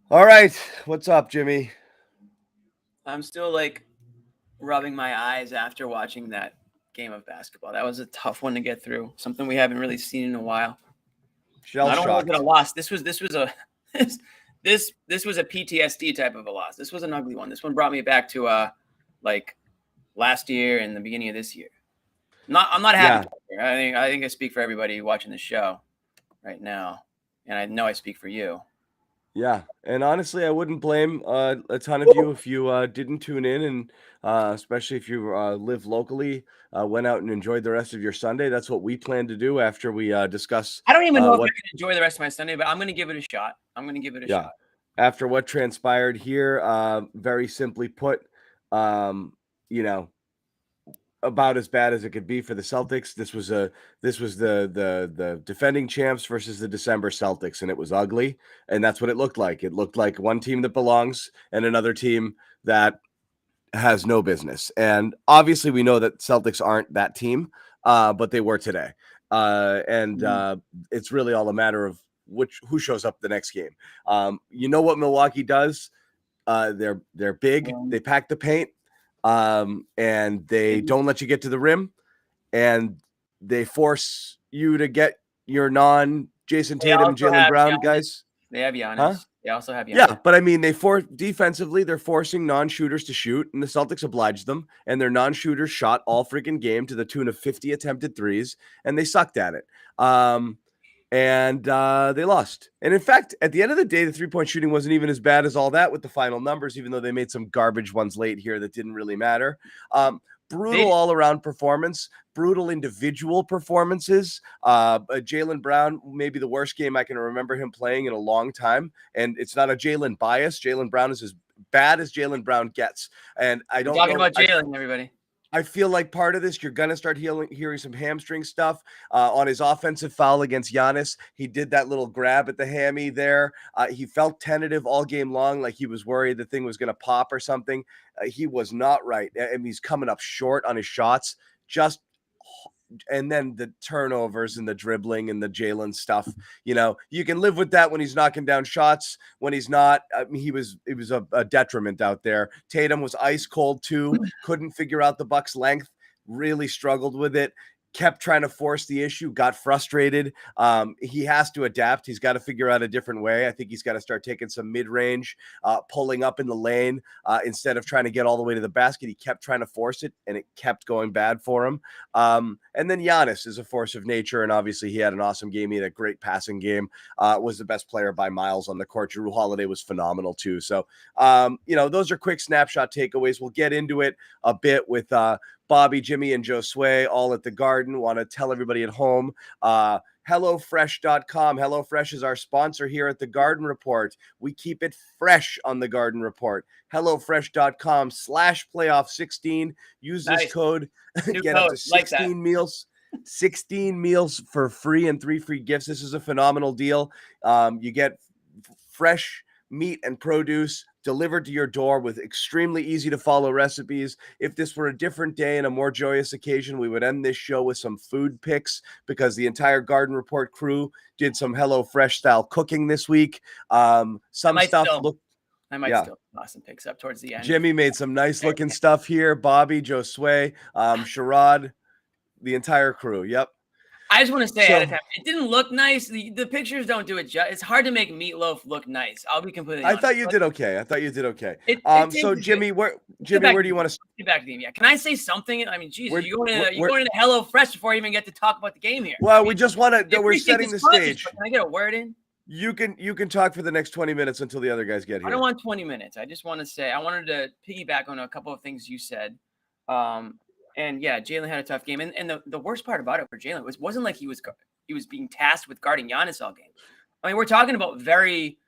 All right. What's up, Jimmy? I'm still rubbing my eyes after watching that game of basketball. That was a tough one to get through. Something we haven't really seen in a while. Shell Not only was it a shocked. loss, this was a this was a PTSD type of a loss. This was an ugly one. This one brought me back to like last year and the beginning of this year. I'm not happy. Yeah. I think I speak for everybody watching the show right now, and I know I speak for you. Yeah. And honestly, I wouldn't blame a ton of you if you didn't tune in, and especially if you live locally, went out and enjoyed the rest of your Sunday. That's what we plan to do after we discuss I don't even know if I what. can enjoy the rest of my Sunday, but I'm going to give it a shot. I'm going to give it a Yeah. shot. After what transpired here, very simply put, um, you know, about as bad as it could be for the Celtics. This was the defending champs versus the December Celtics, and it was ugly. And that's what it looked like. It looked like one team that belongs and another team that has no business. And obviously, we know that Celtics aren't that team, but they were today. And it's really all a matter of who shows up the next game. You know what Milwaukee does? They're big. They pack the paint. And they don't let you get to the rim, and they force you to get your non-Jason Tatum, Jaylen Brown Giannis. Guys. They have Giannis. Huh? They also have Giannis. Yeah, but I mean, defensively, they're forcing non-shooters to shoot, and the Celtics obliged them, and their non-shooters shot all freaking game to the tune of 50 attempted threes, and they sucked at it. And they lost. And in fact, at the end of the day, the three-point shooting wasn't even as bad as all that with the final numbers, even though they made some garbage ones late here that didn't really matter. Brutal all-around performance, brutal individual performances. Jaylen Brown, maybe the worst game I can remember him playing in a long time. And it's not a Jaylen bias. Jaylen Brown is as bad as Jaylen Brown gets. And I don't know. Talking about Jaylen, everybody. I feel like part of this, you're going to start hearing some hamstring stuff on his offensive foul against Giannis. He did that little grab at the hammy there. He felt tentative all game long, like he was worried the thing was going to pop or something. He was not right. I mean, he's coming up short on his shots. And then the turnovers and the dribbling and the Jaylen stuff, you can live with that when he's knocking down shots. When he's not, I mean, it was a detriment out there. Tatum was ice cold too. Couldn't figure out the Bucks' length. Really struggled with it. Kept trying to force the issue, got frustrated. He has to adapt. He's got to figure out a different way. I think he's got to start taking some mid-range, pulling up in the lane instead of trying to get all the way to the basket. He kept trying to force it, and it kept going bad for him. And then Giannis is a force of nature, and obviously he had an awesome game. He had a great passing game, was the best player by miles on the court. Jrue Holiday was phenomenal too. So, those are quick snapshot takeaways. We'll get into it a bit with Bobby, Jimmy, and Josue all at the Garden. Want to tell everybody at home, HelloFresh.com. HelloFresh is our sponsor here at the Garden Report. We keep it fresh on the Garden Report. HelloFresh.com/playoff16. Use this code. Get up to 16 meals. 16 meals for free and 3 free gifts. This is a phenomenal deal. You get fresh meat and produce delivered to your door with extremely easy to follow recipes. If this were a different day and a more joyous occasion, we would end this show with some food picks because the entire Garden Report crew did some HelloFresh style cooking this week. Some stuff looked. I might still toss some picks up towards the end. Jimmy made some nice looking stuff here. Bobby, Josue, Sherrod, the entire crew. Yep. I just want to say ahead of time, it didn't look nice. The pictures don't do it. It's hard to make meatloaf look nice. I'll be completely honest. I thought you did okay. So Jimmy, where do you want to get back to the game? Yeah. Can I say something? I mean, Jesus, you're going into HelloFresh before you even get to talk about the game here. Well, we just want to. We're setting the stage. Can I get a word in? You can talk for the next 20 minutes until the other guys get here. I don't want 20 minutes. I just want to say I wanted to piggyback on a couple of things you said. And yeah, Jaylen had a tough game. And the worst part about it for Jaylen wasn't like he was being tasked with guarding Giannis all game. I mean, we're talking about very,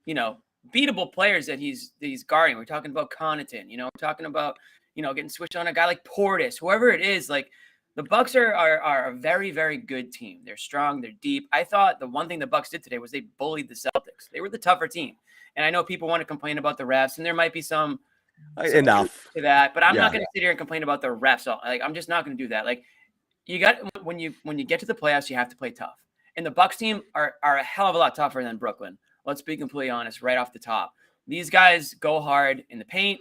beatable players that he's guarding. We're talking about Connaughton, we're talking about, getting switched on a guy like Portis, whoever it is. Like, the Bucks are a very, very good team. They're strong. They're deep. I thought the one thing the Bucks did today was they bullied the Celtics. They were the tougher team. And I know people want to complain about the refs, and there might be some enough to that, but I'm not going to sit here and complain about the refs. I'm just not going to do that. Like, you got when you get to the playoffs, you have to play tough. And the Bucks team are a hell of a lot tougher than Brooklyn. let's be completely honest right off the top. These guys go hard in the paint.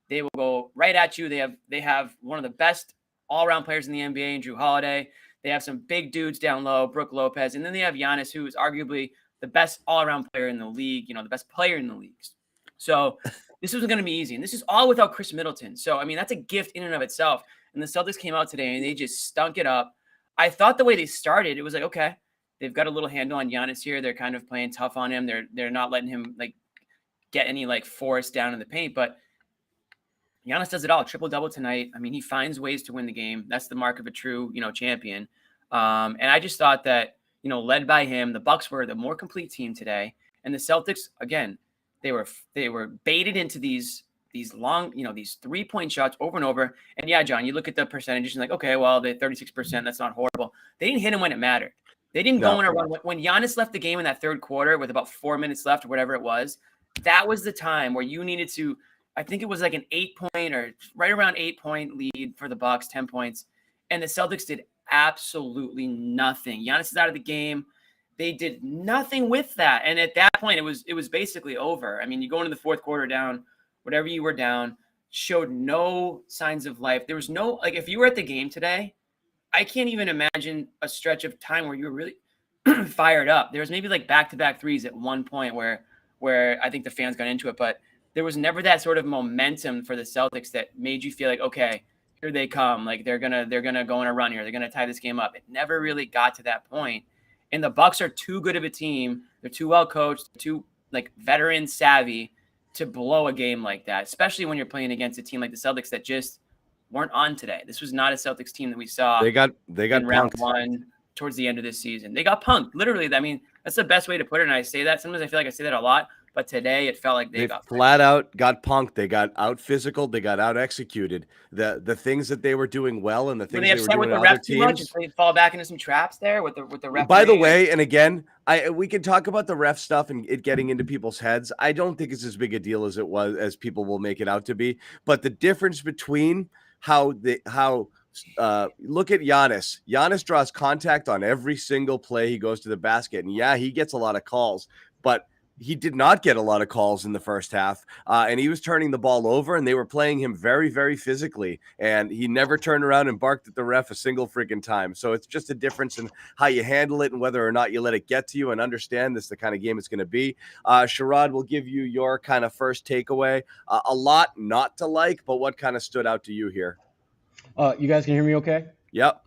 They will go right at you. They have one of the best all-around players in the NBA in Jrue Holiday. They have some big dudes down low, Brook Lopez, and then they have Giannis, who is arguably the best all-around player in the league, the best player in the leagues. So this wasn't going to be easy. And this is all without Chris Middleton. So, I mean, that's a gift in and of itself. And the Celtics came out today and they just stunk it up. I thought the way they started, it was like, okay, they've got a little handle on Giannis here. They're kind of playing tough on him. They're not letting him get any force down in the paint. But Giannis does it all. Triple-double tonight. I mean, he finds ways to win the game. That's the mark of a true, champion. And I just thought that, led by him, the Bucks were the more complete team today. And the Celtics, again, they were baited into these long, these 3-point shots over and over. And yeah, John, you look at the percentages and okay, well, they're 36%. That's not horrible. They didn't hit him when it mattered. They didn't go on a run. When Giannis left the game in that third quarter with about 4 minutes left or whatever it was, that was the time where you needed to, I think it was an 8-point or right around 8-point lead for the Bucks, 10 points. And the Celtics did absolutely nothing. Giannis is out of the game. They did nothing with that. And at that point, it was basically over. I mean, you go into the fourth quarter down, whatever you were down, showed no signs of life. There was no, if you were at the game today, I can't even imagine a stretch of time where you were really fired up. There was maybe back-to-back threes at one point where I think the fans got into it, but there was never that sort of momentum for the Celtics that made you feel okay, here they come. They're gonna go on a run here. They're gonna tie this game up. It never really got to that point. And the Bucks are too good of a team. They're too well coached, too veteran savvy to blow a game like that, especially when you're playing against a team like the Celtics that just weren't on today. This was not a Celtics team that we saw. They got in round one towards the end of this season. They got punked. Literally, I mean, that's the best way to put it. And I say that sometimes I feel like I say that a lot, but today it felt like they got flat out got punked. They got out physical. They got out executed. The things that they were doing well and the things they were doing with other teams. They fall back into some traps there with the ref. By the way, and again, we can talk about the ref stuff and it getting into people's heads. I don't think it's as big a deal as people will make it out to be. But the difference between look at Giannis. Giannis draws contact on every single play he goes to the basket, and yeah, he gets a lot of calls, but he did not get a lot of calls in the first half, and he was turning the ball over, and they were playing him very, very physically, and he never turned around and barked at the ref a single freaking time. So it's just a difference in how you handle it and whether or not you let it get to you and understand this is the kind of game it's going to be. Sherrod, will give you your kind of first takeaway. A lot not to like, but what kind of stood out to you here? You guys can hear me okay? Yep.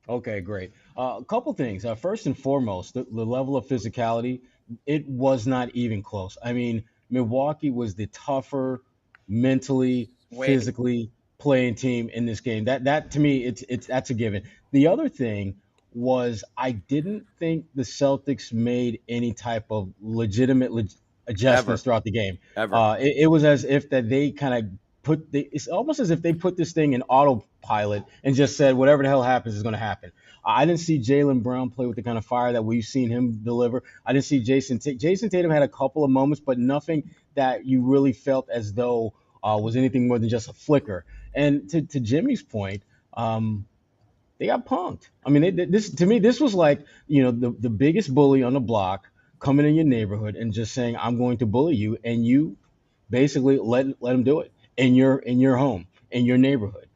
Okay, great. A couple things. First and foremost, the level of physicality, it was not even close. I mean, Milwaukee was the tougher, mentally, physically playing team in this game. That to me, that's a given. The other thing was I didn't think the Celtics made any type of legitimate adjustments throughout the game. Ever. It was as if that they kind of it's almost as if they put this thing in autopilot and just said whatever the hell happens is going to happen. I didn't see Jaylen Brown play with the kind of fire that we've seen him deliver. I didn't see Jason Tatum had a couple of moments, but nothing that you really felt as though was anything more than just a flicker. And to Jimmy's point, they got punked. I mean, this was like, the biggest bully on the block coming in your neighborhood and just saying, I'm going to bully you, and you basically let him do it in your home, in your neighborhood.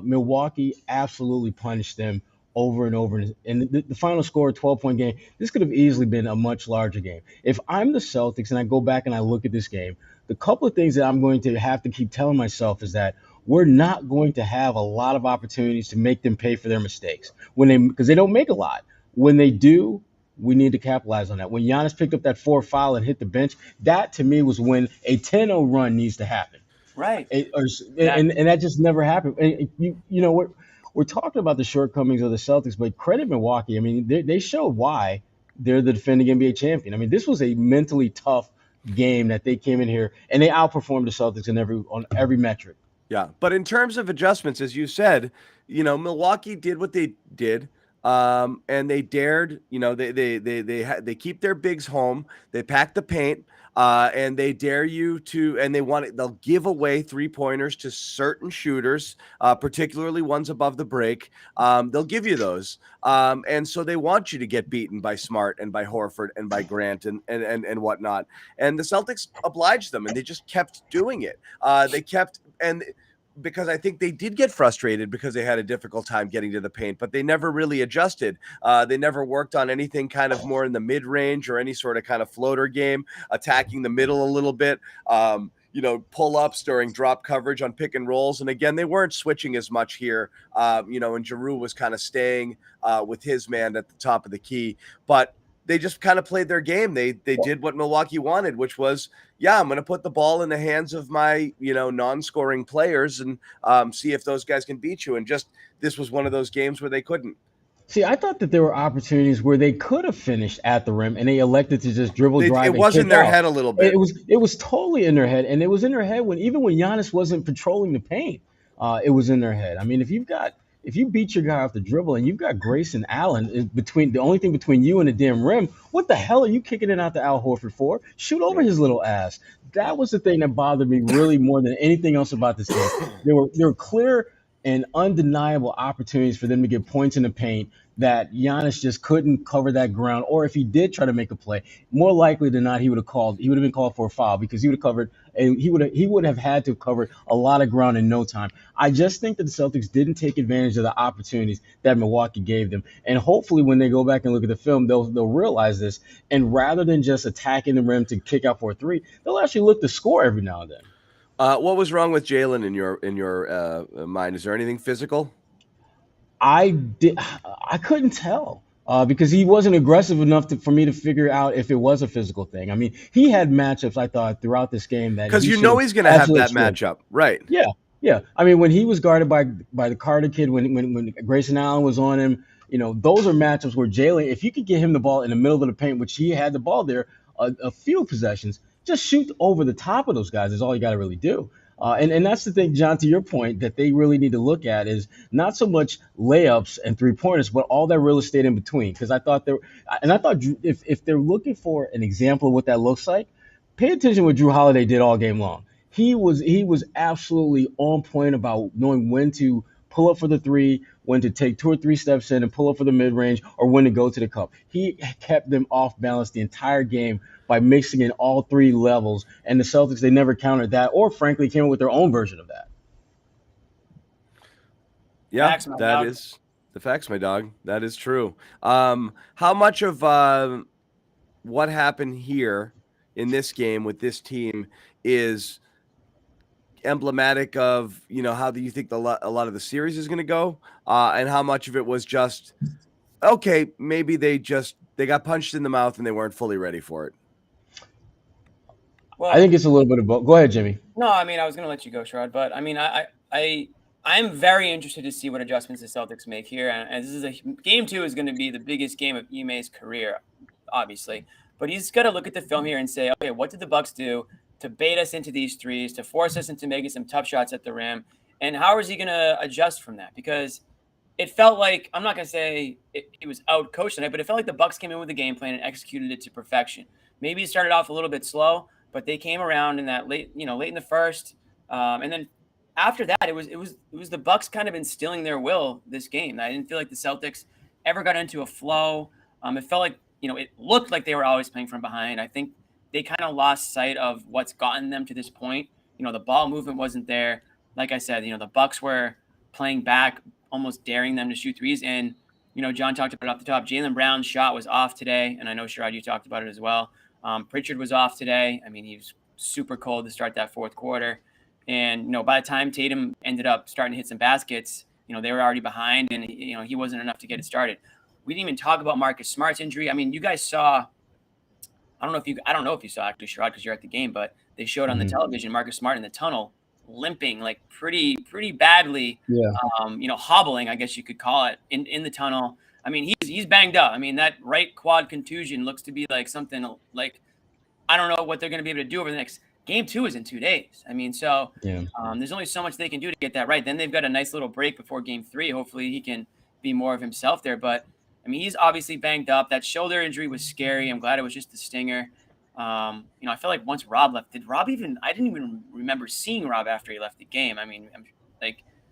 Milwaukee absolutely punished them over and over. And the final score, 12-point game, this could have easily been a much larger game. If I'm the Celtics and I go back and I look at this game, the couple of things that I'm going to have to keep telling myself is that we're not going to have a lot of opportunities to make them pay for their mistakes because they don't make a lot. When they do, we need to capitalize on that. When Giannis picked up that 4th foul and hit the bench, that to me was when a 10-0 run needs to happen. Right. And that just never happened. And we're talking about the shortcomings of the Celtics, but credit Milwaukee. I mean, they showed why they're the defending NBA champion. I mean, this was a mentally tough game that they came in here and they outperformed the Celtics on every metric. Yeah, but in terms of adjustments, as you said, Milwaukee did what they did. And they dared, they keep their bigs home. They pack the paint. and they dare you to, and they'll give away 3-pointers to certain shooters, particularly ones above the break. They'll give you those. And so they want you to get beaten by Smart and by Horford and by Grant and whatnot. And the Celtics obliged them, and they just kept doing it. Because I think they did get frustrated because they had a difficult time getting to the paint, but they never really adjusted. They never worked on anything kind of more in the mid-range or any sort of kind of floater game, attacking the middle a little bit, pull-ups during drop coverage on pick and rolls. And again, they weren't switching as much here, and Jrue was kind of staying with his man at the top of the key. But they just kind of played their game. They did what Milwaukee wanted, which was, I'm going to put the ball in the hands of my, non-scoring players and see if those guys can beat you. And this was one of those games where they couldn't. See, I thought that there were opportunities where they could have finished at the rim, and they elected to just dribble, drive. It was in their head a little bit. It was totally in their head, and it was in their head even when Giannis wasn't patrolling the paint. It was in their head. I mean, if you beat your guy off the dribble and you've got Grayson Allen the only thing between you and the damn rim, what the hell are you kicking it out to Al Horford for? Shoot over his little ass. That was the thing that bothered me really more than anything else about this game. There were clear and undeniable opportunities for them to get points in the paint that Giannis just couldn't cover that ground. Or if he did try to make a play, more likely than not, he would have been called for a foul because he would have had to have covered a lot of ground in no time. I just think that the Celtics didn't take advantage of the opportunities that Milwaukee gave them. And hopefully when they go back and look at the film, they'll realize this. And rather than just attacking the rim to kick out for a three, they'll actually look to score every now and then. What was wrong with Jaylen in your mind? Is there anything physical? I couldn't tell because he wasn't aggressive enough for me to figure out if it was a physical thing. I mean, he had matchups, I thought, throughout this game that because he's going to have that matchup, right? Yeah. I mean, when he was guarded by the Carter kid, when Grayson Allen was on him, those are matchups where Jaylen, if you could get him the ball in the middle of the paint, which he had the ball there a few possessions, just shoot over the top of those guys is all you got to really do. And that's the thing, John, to your point, that they really need to look at is not so much layups and 3-pointers, but all that real estate in between. Because I thought if they're looking for an example of what that looks like, pay attention to what Jrue Holiday did all game long. He was absolutely on point about knowing when to pull up for the three, when to take 2 or 3 steps in and pull up for the mid-range, or when to go to the cup. He kept them off balance the entire game by mixing in all 3 levels. And the Celtics, they never countered that or, frankly, came up with their own version of that. Yeah, that is the facts, my dog. That is true. How much of what happened here in this game with this team is emblematic of, how do you think a lot of the series is going to go? And how much of it was just, okay, maybe they got punched in the mouth and they weren't fully ready for it? Well, I think it's a little bit of both. Go ahead, Jimmy. No, I mean, I was going to let you go, Sherrod, but I mean, I'm very interested to see what adjustments the Celtics make here. And this is game 2 is going to be the biggest game of Ime's career, obviously. But he's got to look at the film here and say, okay, what did the Bucks do to bait us into these threes, to force us into making some tough shots at the rim? And how is he going to adjust from that? Because it felt like, I'm not going to say it was out-coached tonight, but it felt like the Bucks came in with a game plan and executed it to perfection. Maybe it started off a little bit slow, but they came around in that late in the first. And then after that, it was the Bucks kind of instilling their will this game. I didn't feel like the Celtics ever got into a flow. It felt like, it looked like they were always playing from behind. I think they kind of lost sight of what's gotten them to this point. The ball movement wasn't there. Like I said, the Bucks were playing back, almost daring them to shoot threes. And, John talked about it off the top. Jaylen Brown's shot was off today. And I know, Sherrod, you talked about it as well. Pritchard was off today. I mean, he was super cold to start that fourth quarter. And, by the time Tatum ended up starting to hit some baskets, they were already behind and, he wasn't enough to get it started. We didn't even talk about Marcus Smart's injury. I mean, you guys saw, I don't know if you saw actually, Sherrod, because you're at the game, but they showed on the television Marcus Smart in the tunnel limping like pretty badly, hobbling, I guess you could call it, in the tunnel. I mean, he's banged up. I mean, that right quad contusion looks to be like something like, I don't know what they're going to be able to do over the next game. 2 is in 2 days. I mean, so there's only so much they can do to get that right. Then they've got a nice little break before game 3. Hopefully he can be more of himself there. But I mean, he's obviously banged up. That shoulder injury was scary. I'm glad it was just a stinger. I feel like once Rob left, I didn't even remember seeing Rob after he left the game. I mean,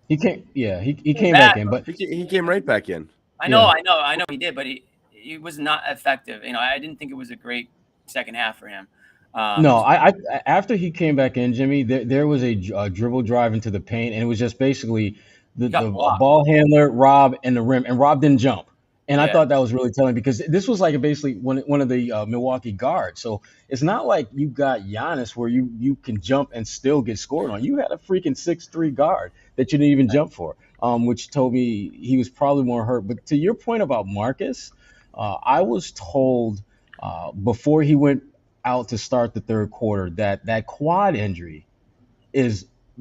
He came, yeah, he came came back back. in, but He came right back in. I know yeah. he did, but he was not effective. I didn't think it was a great second half for him. No, I after he came back in, Jimmy, there was a dribble drive into the paint, and it was just basically He got the blocked. ball handler, Rob, and the rim, and Rob didn't jump. And I Yeah. thought that was really telling because this was like basically one of the Milwaukee guards. So it's not like you got Giannis where you can jump and still get scored on. You had a freaking 6'3" guard that you didn't even jump for, which told me he was probably more hurt. But to your point about Marcus, I was told before he went out to start the third quarter that quad injury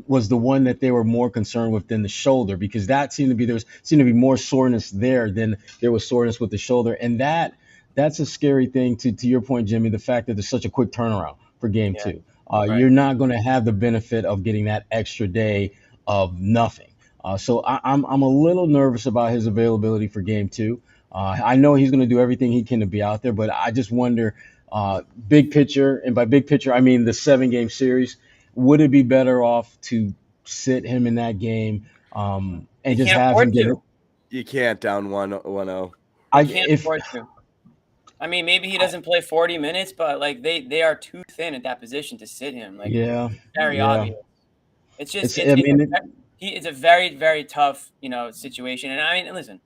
was the one that they were more concerned with than the shoulder, because there seemed to be more soreness there than there was soreness with the shoulder, and that's a scary thing. To your point, Jimmy, the fact that there's such a quick turnaround for game two. Right. You're not going to have the benefit of getting that extra day of nothing. So I'm a little nervous about his availability for game two. I know he's going to do everything he can to be out there, but I just wonder, big picture, and by big picture I mean the 7-game series, would it be better off to sit him in that game and just have him get? You can't down 1-0. I can't afford to. I mean, maybe he doesn't play 40 minutes, but like they are too thin at that position to sit him. Like, very obvious. It's just it's a very, very tough situation. And I mean, listen,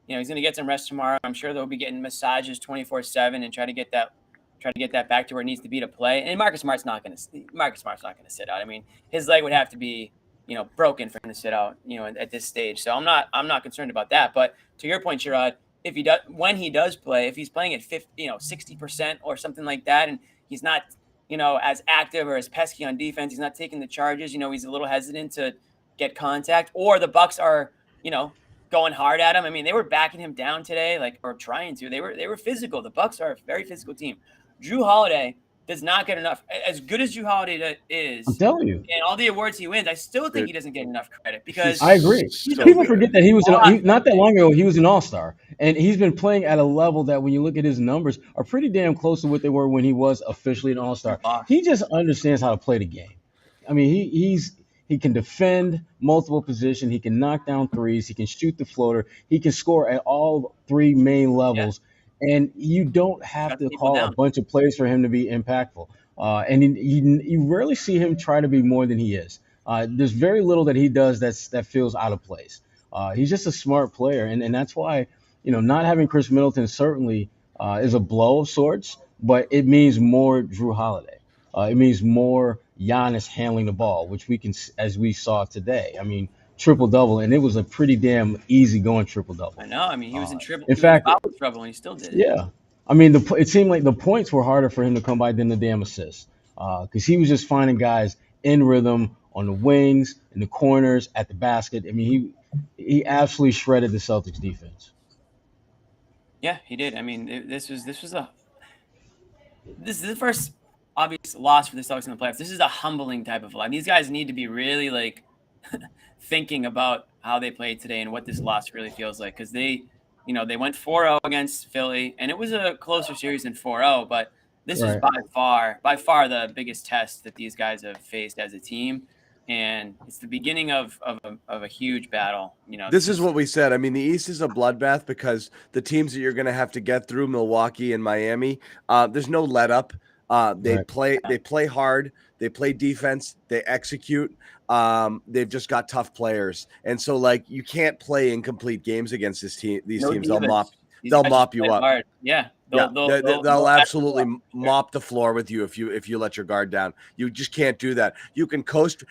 he's gonna get some rest tomorrow. I'm sure they'll be getting massages 24/7 and try to get that back to where it needs to be to play. And Marcus Smart's not gonna sit out. I mean, his leg would have to be broken for him to sit out at this stage. So I'm not concerned about that. But to your point, Sherrod, when he does play, if he's playing at 60% or something like that, and he's not as active or as pesky on defense, he's not taking the charges, he's a little hesitant to get contact, or the Bucks are going hard at him. I mean, they were backing him down today, or trying to. They were physical. The Bucks are a very physical team. Jrue Holiday does not get enough. As good as Jrue Holiday is, I'm telling you, and all the awards he wins, I still think he doesn't get enough credit, because I agree. People forget that he was not that long ago. He was an all-star, and he's been playing at a level that, when you look at his numbers, are pretty damn close to what they were when he was officially an all-star. He just understands how to play the game. I mean, he can defend multiple positions. He can knock down threes. He can shoot the floater. He can score at all three main levels. Yeah. And you don't have to call a bunch of plays for him to be impactful. And you rarely see him try to be more than he is. There's very little that he does that feels out of place. He's just a smart player. And that's why, not having Chris Middleton certainly is a blow of sorts, but it means more Jrue Holiday. It means more Giannis handling the ball, which we can, as we saw today. I mean, triple-double, and it was a pretty damn easy-going triple-double. I know. I mean, he was in trouble. In fact, trouble, and he still did it. Yeah. I mean, it seemed like the points were harder for him to come by than the damn assists, because he was just finding guys in rhythm on the wings, in the corners, at the basket. I mean, he absolutely shredded the Celtics defense. Yeah, he did. I mean, this is the first obvious loss for the Celtics in the playoffs. This is a humbling type of loss. These guys need to be really thinking about how they played today and what this loss really feels like, because they went 4-0 against Philly, and it was a closer series than 4-0, but this is by far the biggest test that these guys have faced as a team, and it's the beginning of a huge battle. This is what we said. I mean, the East is a bloodbath, because the teams that you're going to have to get through, Milwaukee and Miami, there's no let up. They play hard, they play defense, they execute. They've just got tough players, and so you can't play incomplete games against these teams. They'll mop you up. Hard. Yeah, they'll absolutely mop the floor with you if you let your guard down. You just can't do that. You can coast.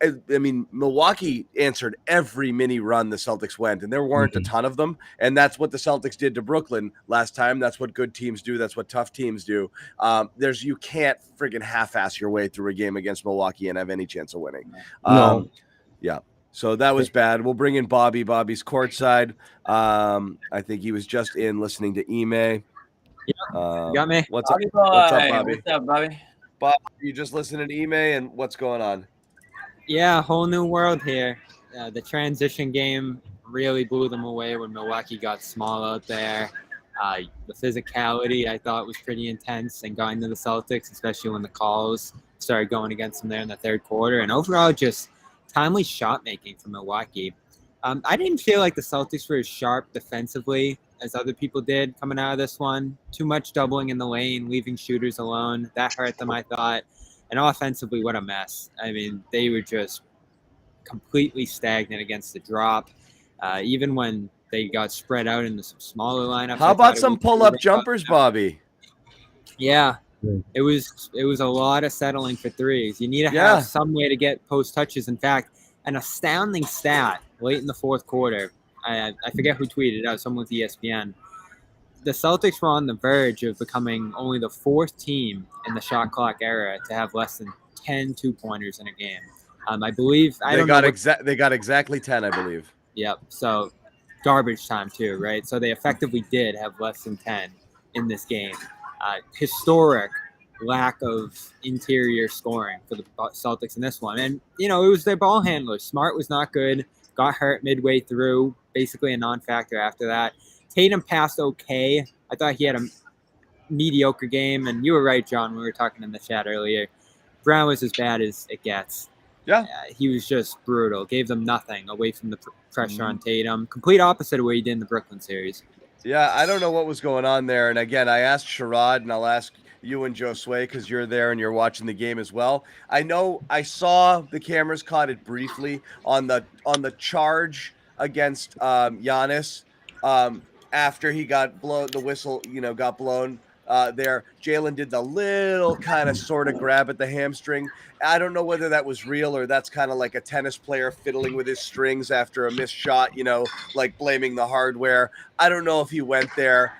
I mean, Milwaukee answered every mini run the Celtics went, and there weren't a ton of them. And that's what the Celtics did to Brooklyn last time. That's what good teams do. That's what tough teams do. You can't friggin' half-ass your way through a game against Milwaukee and have any chance of winning. Yeah. So that was bad. We'll bring in Bobby. Bobby's courtside. I think he was just in listening to Ime. You got me. What's up, Bobby? What's up, Bobby? Bob, you just listening to Ime, and what's going on? Yeah, whole new world here. The transition game really blew them away when Milwaukee got small out there. The physicality I thought was pretty intense and going to the Celtics, especially when the calls started going against them there in the third quarter. And overall, just timely shot making from Milwaukee. I didn't feel like the Celtics were as sharp defensively as other people did coming out of this one. Too much doubling in the lane, leaving shooters alone. That hurt them, I thought. And offensively, what a mess. I mean, they were just completely stagnant against the drop. Even when they got spread out into some smaller lineups. How about some pull-up jumpers, Bobby? Yeah. It was a lot of settling for threes. You need to have some way to get post touches. In fact, an astounding stat late in the fourth quarter. I forget who tweeted it out, someone with ESPN. The Celtics were on the verge of becoming only the fourth team in the shot clock era to have less than 10 2-pointers in a game. I believe they got exactly 10, I believe. Yep. So garbage time too, right? So they effectively did have less than 10 in this game. Historic lack of interior scoring for the Celtics in this one. And, it was their ball handlers. Smart was not good, got hurt midway through, basically a non-factor after that. Tatum passed okay. I thought he had a mediocre game. And you were right, John, when we were talking in the chat earlier. Brown was as bad as it gets. Yeah. He was just brutal. Gave them nothing away from the pressure on Tatum. Complete opposite of what he did in the Brooklyn series. Yeah, I don't know what was going on there. And again, I asked Sherrod, and I'll ask you and Josue because you're there and you're watching the game as well. I know I saw the cameras caught it briefly on the charge against Giannis after he got the whistle, got blown. There, Jaylen did the little kind of sort of grab at the hamstring. I don't know whether that was real or that's kind of like a tennis player fiddling with his strings after a missed shot, like blaming the hardware. I don't know if he went there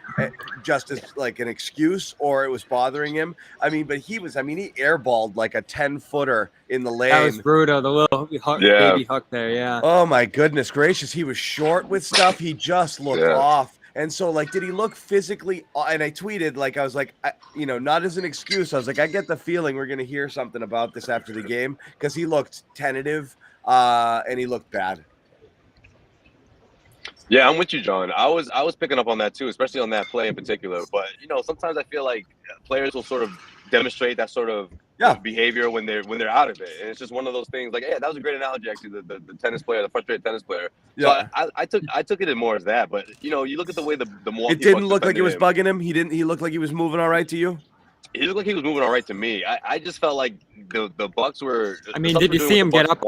just as like an excuse or it was bothering him. I mean, but he airballed like a 10-footer in the lane. That was brutal. The little baby hook there, yeah. Oh my goodness gracious. He was short with stuff. He just looked off. And so, did he look physically? And I tweeted, I was like, not as an excuse. I was like, I get the feeling we're going to hear something about this after the game because he looked tentative and he looked bad. Yeah, I'm with you, John. I was picking up on that too, especially on that play in particular. But sometimes I feel like players will sort of demonstrate that sort of behavior when they're out of it, and it's just one of those things. That was a great analogy, actually. The tennis player, the frustrated tennis player. Yeah. So I took it in more as that. But you look at the way the Milwaukee it didn't Bucks look like it was him. bugging him. He looked like he was moving all right to you. He looked like he was moving all right to me. I just felt like the Bucks were. I mean, did you see him get up?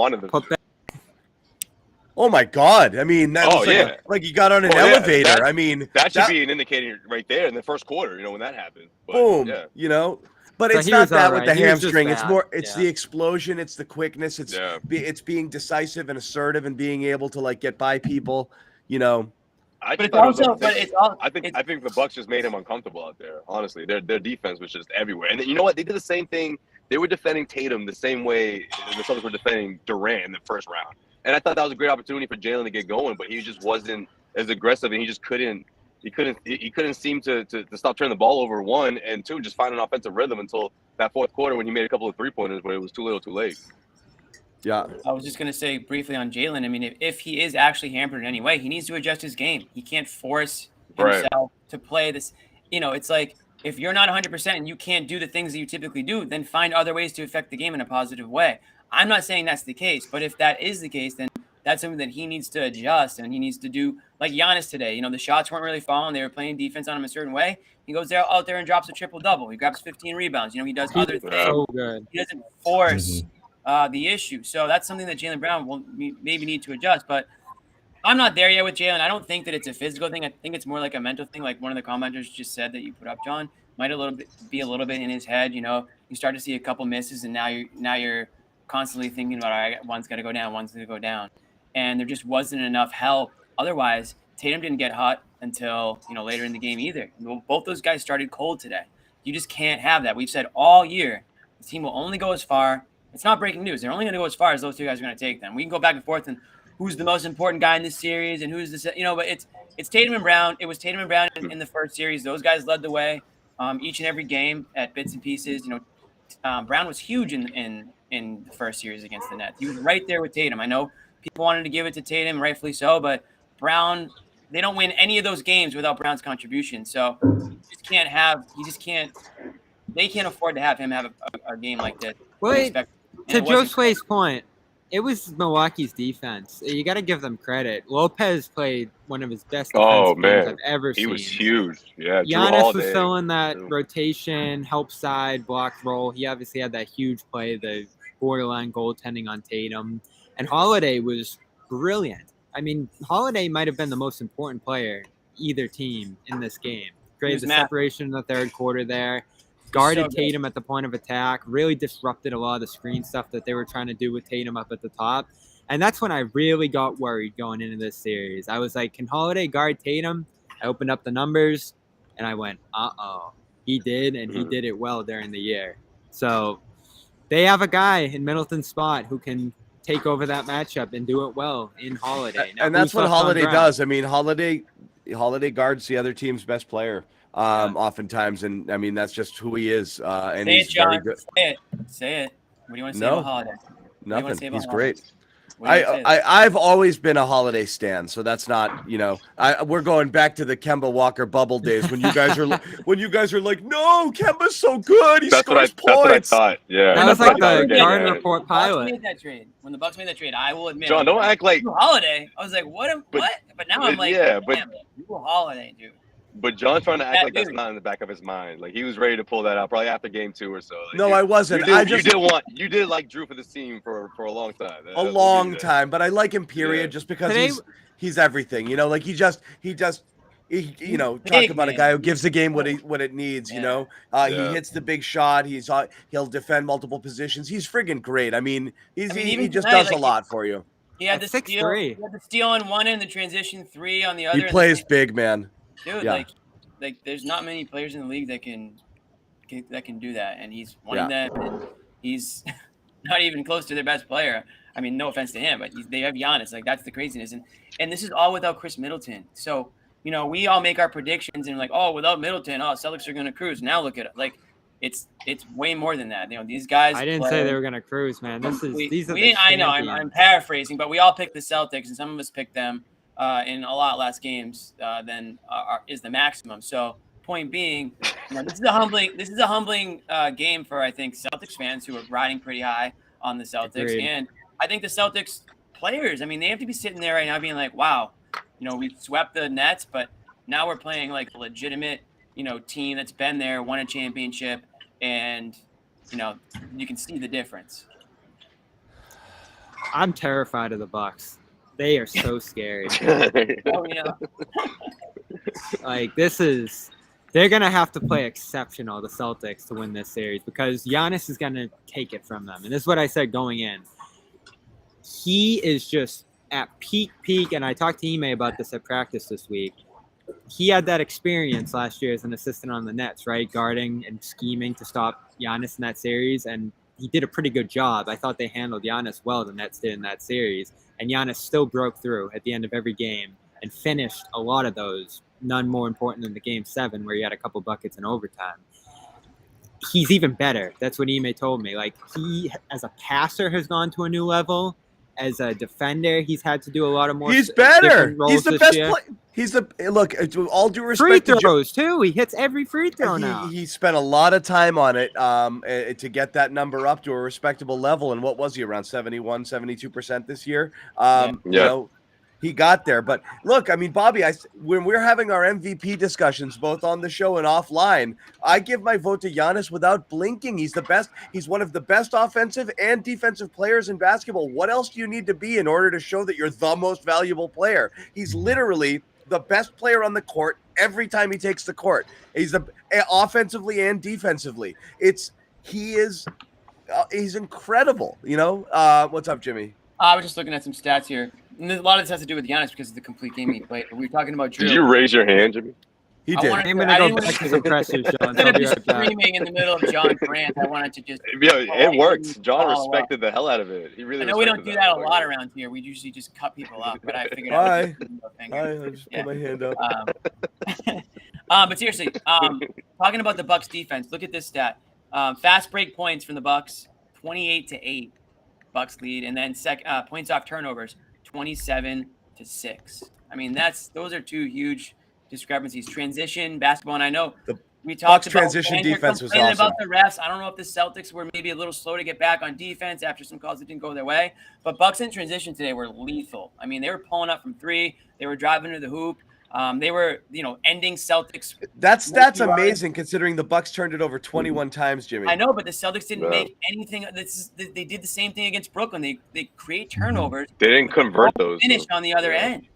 Oh my God! I mean, that was like he got on an elevator. That should be an indicator right there in the first quarter. When that happened. But, boom. Yeah. But so it's not that with the he hamstring. It's more. It's the explosion. It's the quickness. It's being decisive and assertive and being able to get by people. I think the Bucks just made him uncomfortable out there. Honestly, their defense was just everywhere. And you know what? They did the same thing. They were defending Tatum the same way the Celtics were defending Durant in the first round. And I thought that was a great opportunity for Jaylen to get going, but he just wasn't as aggressive, and he just couldn't seem to stop turning the ball over, one, and two, just find an offensive rhythm until that fourth quarter when he made a couple of 3-pointers, but it was too little, too late. Yeah. I was just going to say briefly on Jaylen. I mean, if he is actually hampered in any way, he needs to adjust his game. He can't force himself to play this. It's like if you're not 100% and you can't do the things that you typically do, then find other ways to affect the game in a positive way. I'm not saying that's the case, but if that is the case, then that's something that he needs to adjust, and he needs to do like Giannis today. The shots weren't really falling. They were playing defense on him a certain way. He goes out there and drops a triple-double. He grabs 15 rebounds. He does other things. So good. He doesn't force the issue. So that's something that Jaylen Brown will maybe need to adjust. But I'm not there yet with Jaylen. I don't think that it's a physical thing. I think it's more like a mental thing, like one of the commenters just said that you put up, John. Might be a little bit in his head. You start to see a couple misses, and now you're constantly thinking about, all right, one's got to go down, one's going to go down. And there just wasn't enough help. Otherwise, Tatum didn't get hot until, later in the game either. Both those guys started cold today. You just can't have that. We've said all year, the team will only go as far. It's not breaking news. They're only going to go as far as those two guys are going to take them. We can go back and forth and who's the most important guy in this series and who's the, but it's Tatum and Brown. It was Tatum and Brown in the first series. Those guys led the way each and every game at bits and pieces. Brown was huge in the first series against the Nets. He was right there with Tatum. I know people wanted to give it to Tatum, rightfully so, but Brown they don't win any of those games without Brown's contribution. So they can't afford to have him have a game like this. Well, to Josue's point, it was Milwaukee's defense. You got to give them credit. Lopez played one of his best defensive games I've ever seen. He was huge. Yeah, Giannis was filling that rotation, help side, block role. He obviously had that huge play, the borderline goaltending on Tatum. And Holiday was brilliant. I mean, Holiday might have been the most important player, either team, in this game. Created the separation in the third quarter there. Guarded Tatum at the point of attack, really disrupted a lot of the screen stuff that they were trying to do with Tatum up at the top. And that's when I really got worried going into this series. I was like, can Holiday guard Tatum? I opened up the numbers, and I went, uh-oh. He did, and he did it well during the year. So they have a guy in Middleton's spot who can take over that matchup and do it well in Holiday. Now, and that's what Holiday does. I mean, Holiday guards the other team's best player. Oftentimes, and I mean that's just who he is. And he's very good. Say it. What do you want to say about Holiday? Nothing. He's great. I've always been a Holiday stan, so that's not, we're going back to the Kemba Walker bubble days when you guys are like, no, Kemba's so good, he scores points. That's what I thought. Yeah, that was like the Garden Report pilot. When the Bucks made that trade, I will admit, John, don't act like Holiday. I was like, what? But now I'm like, Holiday, dude. But John's trying to act like that's not in the back of his mind. Like he was ready to pull that out probably after game 2 or so. Like, no, I wasn't. You did like Jrue for this team for a long time. A long time, but I like him period just because he's everything. Like he talk about a guy who gives the game what it needs. He hits the big shot. He'll defend multiple positions. He's friggin' great. I mean, he just does a lot for you. He had the steal on one end, the transition 3 on the other. He plays big, man. Dude, like there's not many players in the league that can do that, and he's one of them. And he's not even close to their best player. I mean, no offense to him, but they have Giannis. Like that's the craziness, and this is all without Chris Middleton. So we all make our predictions and like, oh, without Middleton, Celtics are gonna cruise. Now look at it, like it's way more than that. These guys. I didn't say they were gonna cruise, man. I know. I'm paraphrasing, but we all picked the Celtics, and some of us picked them. In a lot less games than is the maximum. So, point being, this is a humbling game for I think Celtics fans who are riding pretty high on the Celtics, Agreed. And I think the Celtics players. I mean, they have to be sitting there right now being like, "Wow, we swept the Nets, but now we're playing like a legitimate, team that's been there, won a championship, and you can see the difference." I'm terrified of the Bucks. They are so scary. Oh, yeah. Like they're gonna have to play exceptional, the Celtics, to win this series because Giannis is gonna take it from them. And this is what I said going in. He is just at peak, and I talked to Ime about this at practice this week. He had that experience last year as an assistant on the Nets, right? Guarding and scheming to stop Giannis in that series, and he did a pretty good job. I thought they handled Giannis well, the Nets did in that series. And Giannis still broke through at the end of every game and finished a lot of those, none more important than the Game 7 where he had a couple buckets in overtime. He's even better. That's what Ime told me. Like, he, as a passer, has gone to a new level. As a defender, he's had to do a lot of more. He's better. He's the best player. Look, with all due respect, free throws too. He hits every free throw now. He spent a lot of time on it to get that number up to a respectable level. And what was he, around 71, 72% this year? He got there. But look, I mean, Bobby, when we're having our MVP discussions, both on the show and offline, I give my vote to Giannis without blinking. He's the best. He's one of the best offensive and defensive players in basketball. What else do you need to be in order to show that you're the most valuable player? He's literally the best player on the court every time he takes the court. He's offensively and defensively. He's incredible. What's up, Jimmy? I was just looking at some stats here. And a lot of this has to do with Giannis because of the complete game he played. We were talking about Jrue. Did you raise your hand, Jimmy? He did. I'm going to go back to some pressures, John. Instead of just screaming in the middle of John's rant, I wanted to just... it worked. John respected the hell out of it. He really. I know we don't do that a lot around here. We usually just cut people up, but I figured out... I just put my hand up. But seriously, talking about the Bucks defense, look at this stat. Fast break points from the Bucks, 28-8. Bucks lead. And then points off turnovers, 27-6. I mean, those are two huge discrepancies. Transition basketball, and I know we Bucks talked about transition defense was awesome. about the refs. I don't know if the Celtics were maybe a little slow to get back on defense after some calls that didn't go their way, but Bucks in transition today were lethal. I mean, they were pulling up from three. They were driving to the hoop. They were, ending Celtics. That's amazing considering the Bucks turned it over 21 times, Jimmy. I know, but the Celtics didn't make anything. They did the same thing against Brooklyn. They create turnovers. They didn't convert those. Finish on the other end.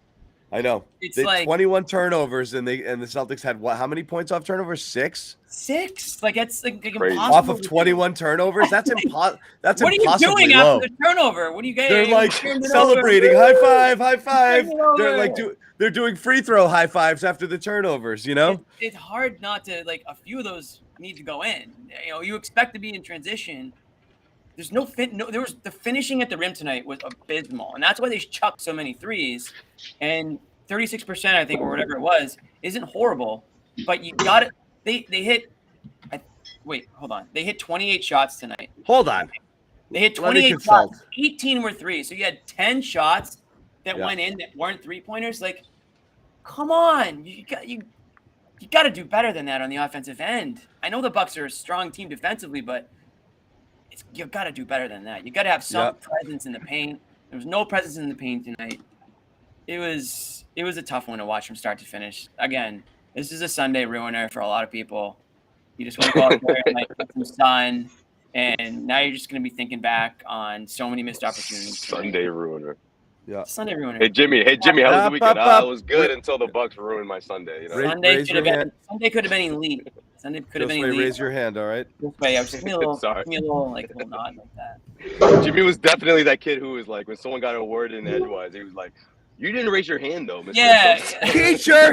I know. It's they like 21 turnovers, and the Celtics had what? How many points off turnovers? 6. Like that's like impossible. Off of 21 turnovers. That's impossible. That's what impossibly are you doing low. after the turnover? What are you getting? They're like celebrating. High five, high five. They're like they're doing free throw high fives after the turnovers. It's hard not to a few of those need to go in. You expect to be in transition. There's the finishing at the rim tonight was abysmal, and that's why they chucked so many threes. And 36%, I think, or whatever it was, isn't horrible. But you got it. They hit. Wait, hold on. They hit 28 shots tonight. Hold on. They hit 28 shots. 18 were threes. So you had 10 shots that went in that weren't 3-pointers. Like, come on, you got to do better than that on the offensive end. I know the Bucks are a strong team defensively, but you've got to do better than that. You got to have some presence in the paint. There was no presence in the paint tonight. It was a tough one to watch from start to finish. Again, this is a Sunday ruiner for a lot of people. You just want to go out there and get some sun, and now you're just going to be thinking back on so many missed opportunities. Sunday ruiner. Yeah. Sunday ruiner. Hey Jimmy, how was the weekend? It was good until the Bucks ruined my Sunday. Sunday could have been elite. Sunday could have been elite. Raise your hand, all right? This way, I was just give me a little nod like that. Jimmy was definitely that kid who was like, when someone got a word in edgewise, he was like, "You didn't raise your hand though, Mr. Yeah. Teacher.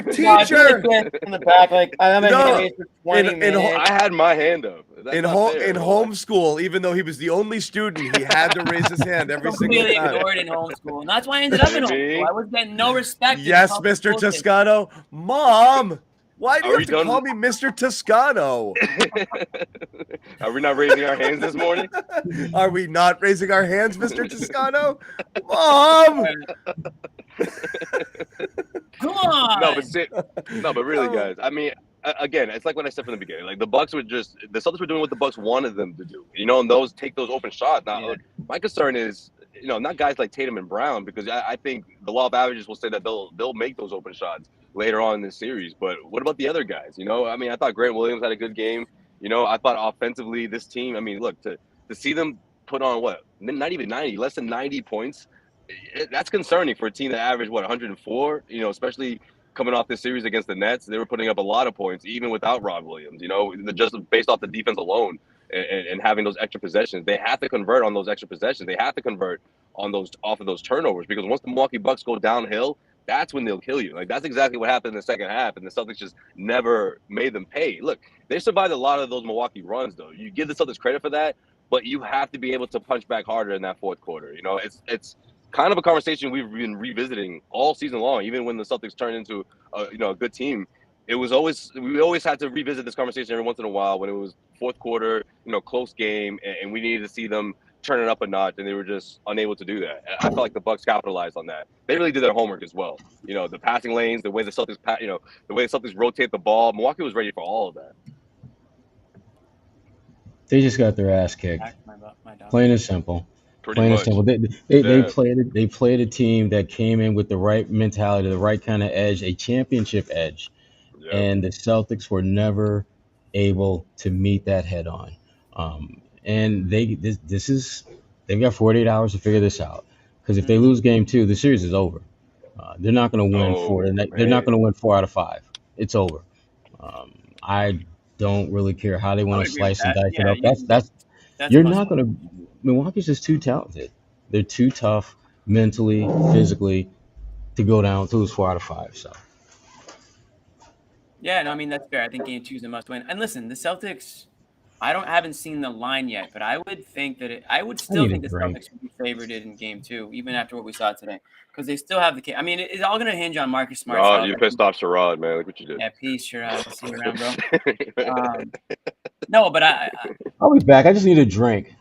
In the back, like I'm in for 20 minutes. I had my hand up. In homeschool, even though he was the only student, he had to raise his hand every single time. Completely ignored in homeschool, and that's why I ended up in homeschool. I was getting no respect. Yes, Mr. Toscano. Mom, why do you have to call me Mr. Toscano? Are we not raising our hands this morning? Are we not raising our hands, Mr. Toscano? Mom! Come on! No, but really, guys. I mean, again, it's like what I said from the beginning. Like the Celtics were doing what the Bucks wanted them to do. And take those open shots. Now, look, my concern is, not guys like Tatum and Brown, because I think the law of averages will say that they'll make those open shots later on in this series. But what about the other guys? I mean, I thought Grant Williams had a good game. I thought offensively this team. I mean, look, to see them put on not even 90, less than 90 points. That's concerning for a team that averaged 104. Especially coming off this series against the Nets, they were putting up a lot of points even without Rob Williams. Just based off the defense alone and having those extra possessions, they have to convert on those extra possessions. They have to convert off of those turnovers, because once the Milwaukee Bucks go downhill, that's when they'll kill you. Like that's exactly what happened in the second half, and the Celtics just never made them pay. Look, they survived a lot of those Milwaukee runs, though. You give the Celtics credit for that, but you have to be able to punch back harder in that fourth quarter. It's kind of a conversation we've been revisiting all season long. Even when the Celtics turned into a good team, we always had to revisit this conversation every once in a while when it was fourth quarter, close game, and we needed to see them turn it up a notch, and they were just unable to do that. I felt like the Bucks capitalized on that. They really did their homework as well. The passing lanes, the way the Celtics, the way the Celtics rotate the ball. Milwaukee was ready for all of that. They just got their ass kicked. Plain and simple. Plain and simple. They played a team that came in with the right mentality, the right kind of edge, a championship edge, and the Celtics were never able to meet that head on. And they've got 48 hours to figure this out, because if they lose game 2, the series is over. They're not going to win 4. They're not going to win 4 out of 5. It's over. I don't really care how they want to slice and dice it up. You're not going to. Milwaukee's just too talented. They're too tough mentally, physically, to go down to lose 4 out of 5. So. Yeah, no, I mean that's fair. I think game 2 is a must-win. And listen, the Celtics. I haven't seen the line yet, but I would think that I would still think the Celtics would be favored in game 2, even after what we saw today, because they still have the. I mean, it's all going to hinge on Marcus Smart. Oh, you pissed off Sherrod, man! Look what you did. Yeah, peace, Sherrod. See you around, bro. No, but I'll be back. I just need a drink.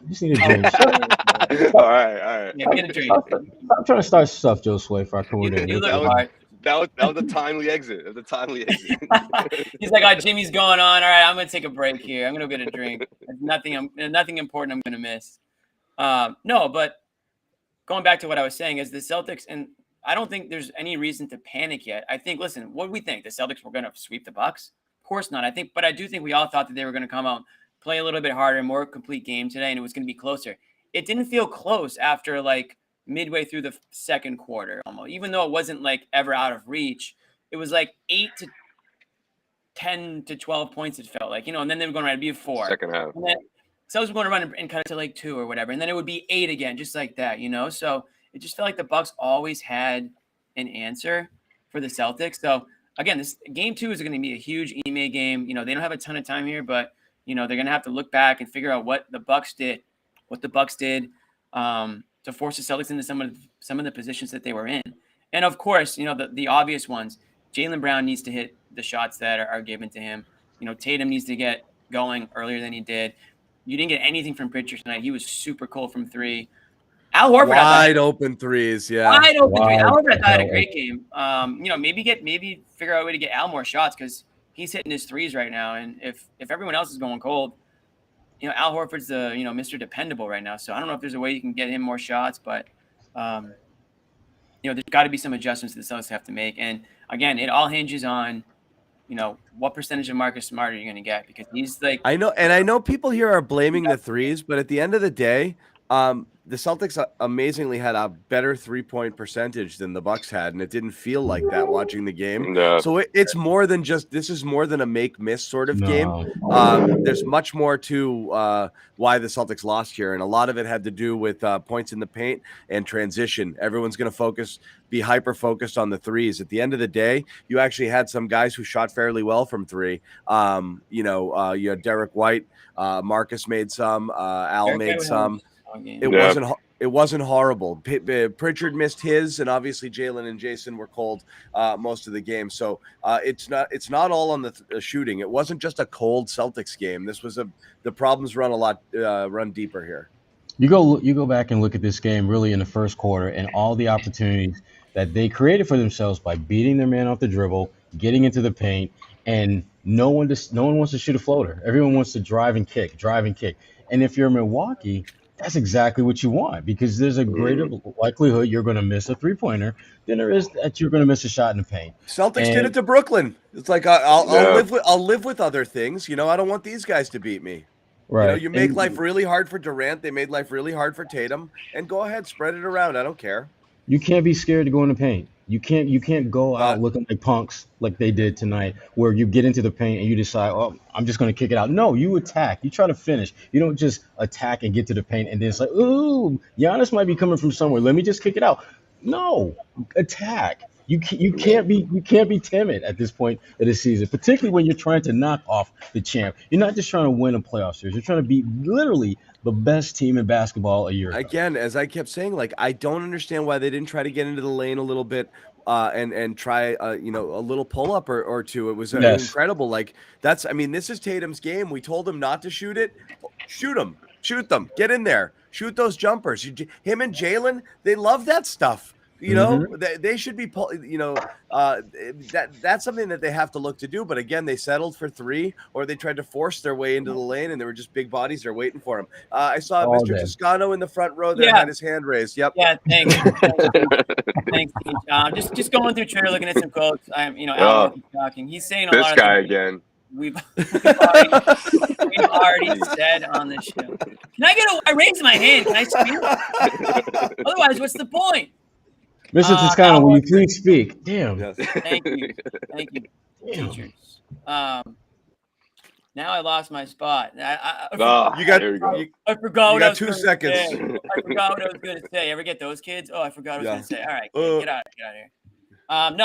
All right. Yeah, get a drink. I'm trying to start stuff, Josue, before I come in. You look hard. That was a timely exit. It was a timely exit. He's like, oh, Jimmy's going on. All right, I'm gonna take a break here. I'm gonna go get a drink. There's nothing important I'm gonna miss. No, but going back to what I was saying is the Celtics, and I don't think there's any reason to panic yet. I think, listen, what do we think? The Celtics were gonna sweep the Bucks? Of course not. But I do think we all thought that they were gonna come out, play a little bit harder, more complete game today, and it was gonna be closer. It didn't feel close after like midway through the second quarter, almost. Even though it wasn't like ever out of reach, it was like 8 to 10 to 12 points. It felt like, and then they were going to be a 4. Second half. And then Celtics were going to run and cut it to like 2 or whatever, and then it would be 8 again, just like that, So it just felt like the Bucks always had an answer for the Celtics. So again, this game 2 is going to be a huge Ime game. They don't have a ton of time here, but they're going to have to look back and figure out what the Bucks did to force the Celtics into some of the positions that they were in. And of course, the obvious ones. Jaylen Brown needs to hit the shots that are given to him. Tatum needs to get going earlier than he did. You didn't get anything from Pritchard tonight. He was super cold from 3. Al Horford wide open threes, yeah. Wide open threes. Al Horford had a great game. Maybe figure out a way to get Al more shots because he's hitting his threes right now. And if everyone else is going cold, Al Horford's the Mr. Dependable right now. So I don't know if there's a way you can get him more shots, but there's got to be some adjustments that the Celtics have to make. And again, it all hinges on what percentage of Marcus Smart are you going to get, because he's like, I know people here are blaming the threes, but at the end of the day, the Celtics amazingly had a better 3-point percentage than the Bucks had, and it didn't feel like that watching the game. No. So it's more than this is more than a make-miss sort of game. There's much more to why the Celtics lost here, and a lot of it had to do with points in the paint and transition. Everyone's going to be hyper-focused on the threes. At the end of the day, you actually had some guys who shot fairly well from 3. You had Derek White, Marcus made some, Al made some. It wasn't horrible. Pritchard missed his, and obviously Jaylen and Jason were cold most of the game. So it's not all on the shooting. It wasn't just a cold Celtics game. This was the problems run deeper here. You go back and look at this game really in the first quarter and all the opportunities that they created for themselves by beating their man off the dribble, getting into the paint, and no one wants to shoot a floater. Everyone wants to drive and kick. And if you're Milwaukee, that's exactly what you want, because there's a greater likelihood you're going to miss a 3-pointer than there is that you're going to miss a shot in the paint. Celtics did it to Brooklyn. It's like I'll live with other things. I don't want these guys to beat me. Right. You make life really hard for Durant. They made life really hard for Tatum. And go ahead, spread it around. I don't care. You can't be scared to go in the paint. You can't go out looking like punks like they did tonight, where you get into the paint and you decide, oh, I'm just going to kick it out. No, you attack. You try to finish. You don't just attack and get to the paint and then it's like, ooh, Giannis might be coming from somewhere. Let me just kick it out. No, attack. You can't be timid at this point of the season, particularly when you're trying to knock off the champ. You're not just trying to win a playoff series. You're trying to beat literally the best team in basketball a year ago. Again, as I kept saying, I don't understand why they didn't try to get into the lane a little bit and try a little pull up or two. It was incredible. This is Tatum's game. We told him not to shoot it. Shoot them. Get in there. Shoot those jumpers. Him and Jaylen, they love that stuff. They should be, that's something that they have to look to do. But again, they settled for 3, or they tried to force their way into the lane, and they were just big bodies there waiting for him. I saw Mr. Toscano in the front row that had his hand raised. Yep. Yeah. Thanks. Thanks. Just going through Twitter, looking at some quotes. Al talking. He's saying a lot of guy again. We've already said on the show. I raised my hand. Can I speak? Otherwise, what's the point? Mr. Toscano, will you please speak? Damn. Yes. Thank you, teachers. Now I lost my spot. I forgot what I was 2 seconds. I forgot what I was going to say. Ever get those kids? Oh, I forgot what I was going to say. All right, get out of here. Al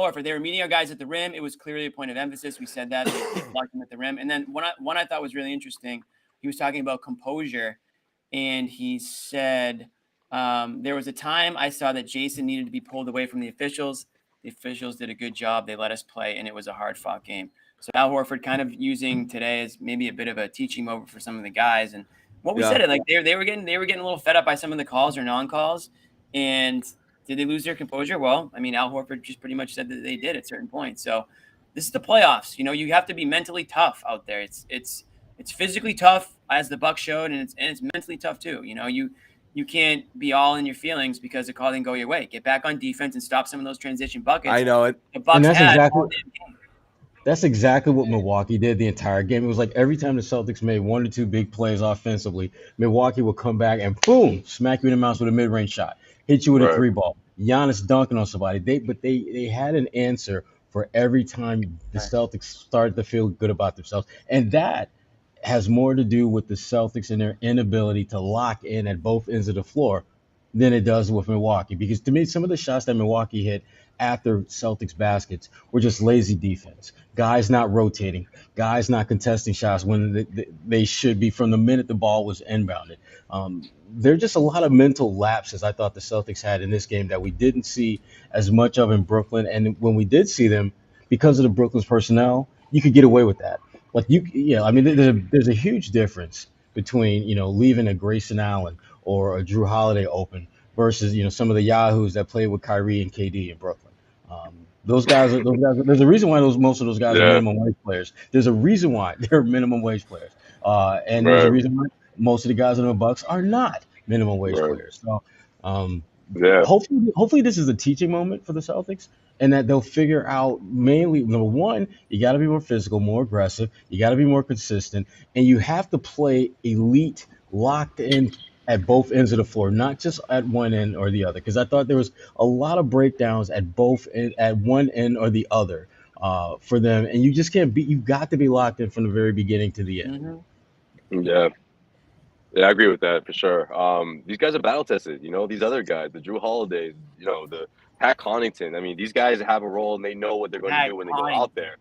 Horford. They were meeting our guys at the rim. It was clearly a point of emphasis. We said that. They blocked him at the rim. And then one I thought was really interesting, he was talking about composure, and he said, there was a time I saw that Jason needed to be pulled away from the officials. The officials did a good job. They let us play, and it was a hard-fought game. So Al Horford kind of using today as maybe a bit of a teaching moment for some of the guys. And what we said, they were getting a little fed up by some of the calls or non-calls. And Did they lose their composure? Well, I mean, Al Horford just pretty much said that they did at certain points. So this is the playoffs. You know, you have to be mentally tough out there. It's physically tough, as the Bucks showed, and it's mentally tough too. You know, you can't be all in your feelings because the call didn't go your way. Get back on defense and stop some of those transition buckets. I know it. The Bucks And that's had exactly all damn game. That's exactly what Milwaukee did the entire game. It was like every time the Celtics made 1 or 2 big plays offensively, Milwaukee would come back and boom, smack you in the mouth with a mid-range shot, hit you with a 3-ball. Giannis dunking on somebody. They had an answer for every time the Celtics started to feel good about themselves. And that has more to do with the Celtics and their inability to lock in at both ends of the floor than it does with Milwaukee. Because to me, some of the shots that Milwaukee hit after Celtics baskets were just lazy defense. Guys not rotating, guys not contesting shots when they should be from the minute the ball was inbounded. There are just a lot of mental lapses I thought the Celtics had in this game that we didn't see as much of in Brooklyn. And when we did see them, because of the Brooklyn's personnel, you could get away with that. Like I mean, there's a huge difference between, leaving a Grayson Allen or a Jrue Holiday open versus, some of the yahoos that played with Kyrie and KD in Brooklyn. Those guys. There's a reason why most of those guys are minimum wage players. There's a reason why they're minimum wage players, and there's a reason why most of the guys in the Bucks are not minimum wage players. So, hopefully this is a teaching moment for the Celtics, and that they'll figure out mainly, number one, you got to be more physical, more aggressive. You got to be more consistent, and you have to play elite, locked in at both ends of the floor, not just at one end or the other. Because I thought there was a lot of breakdowns at one end or the other for them, and you just can't be. You got to be locked in from the very beginning to the end. Mm-hmm. Yeah, I agree with that for sure. These guys are battle tested. These other guys, the Jrue Holidays, the Pat Connaughton. I mean, these guys have a role and they know what they're going to do when they go out there.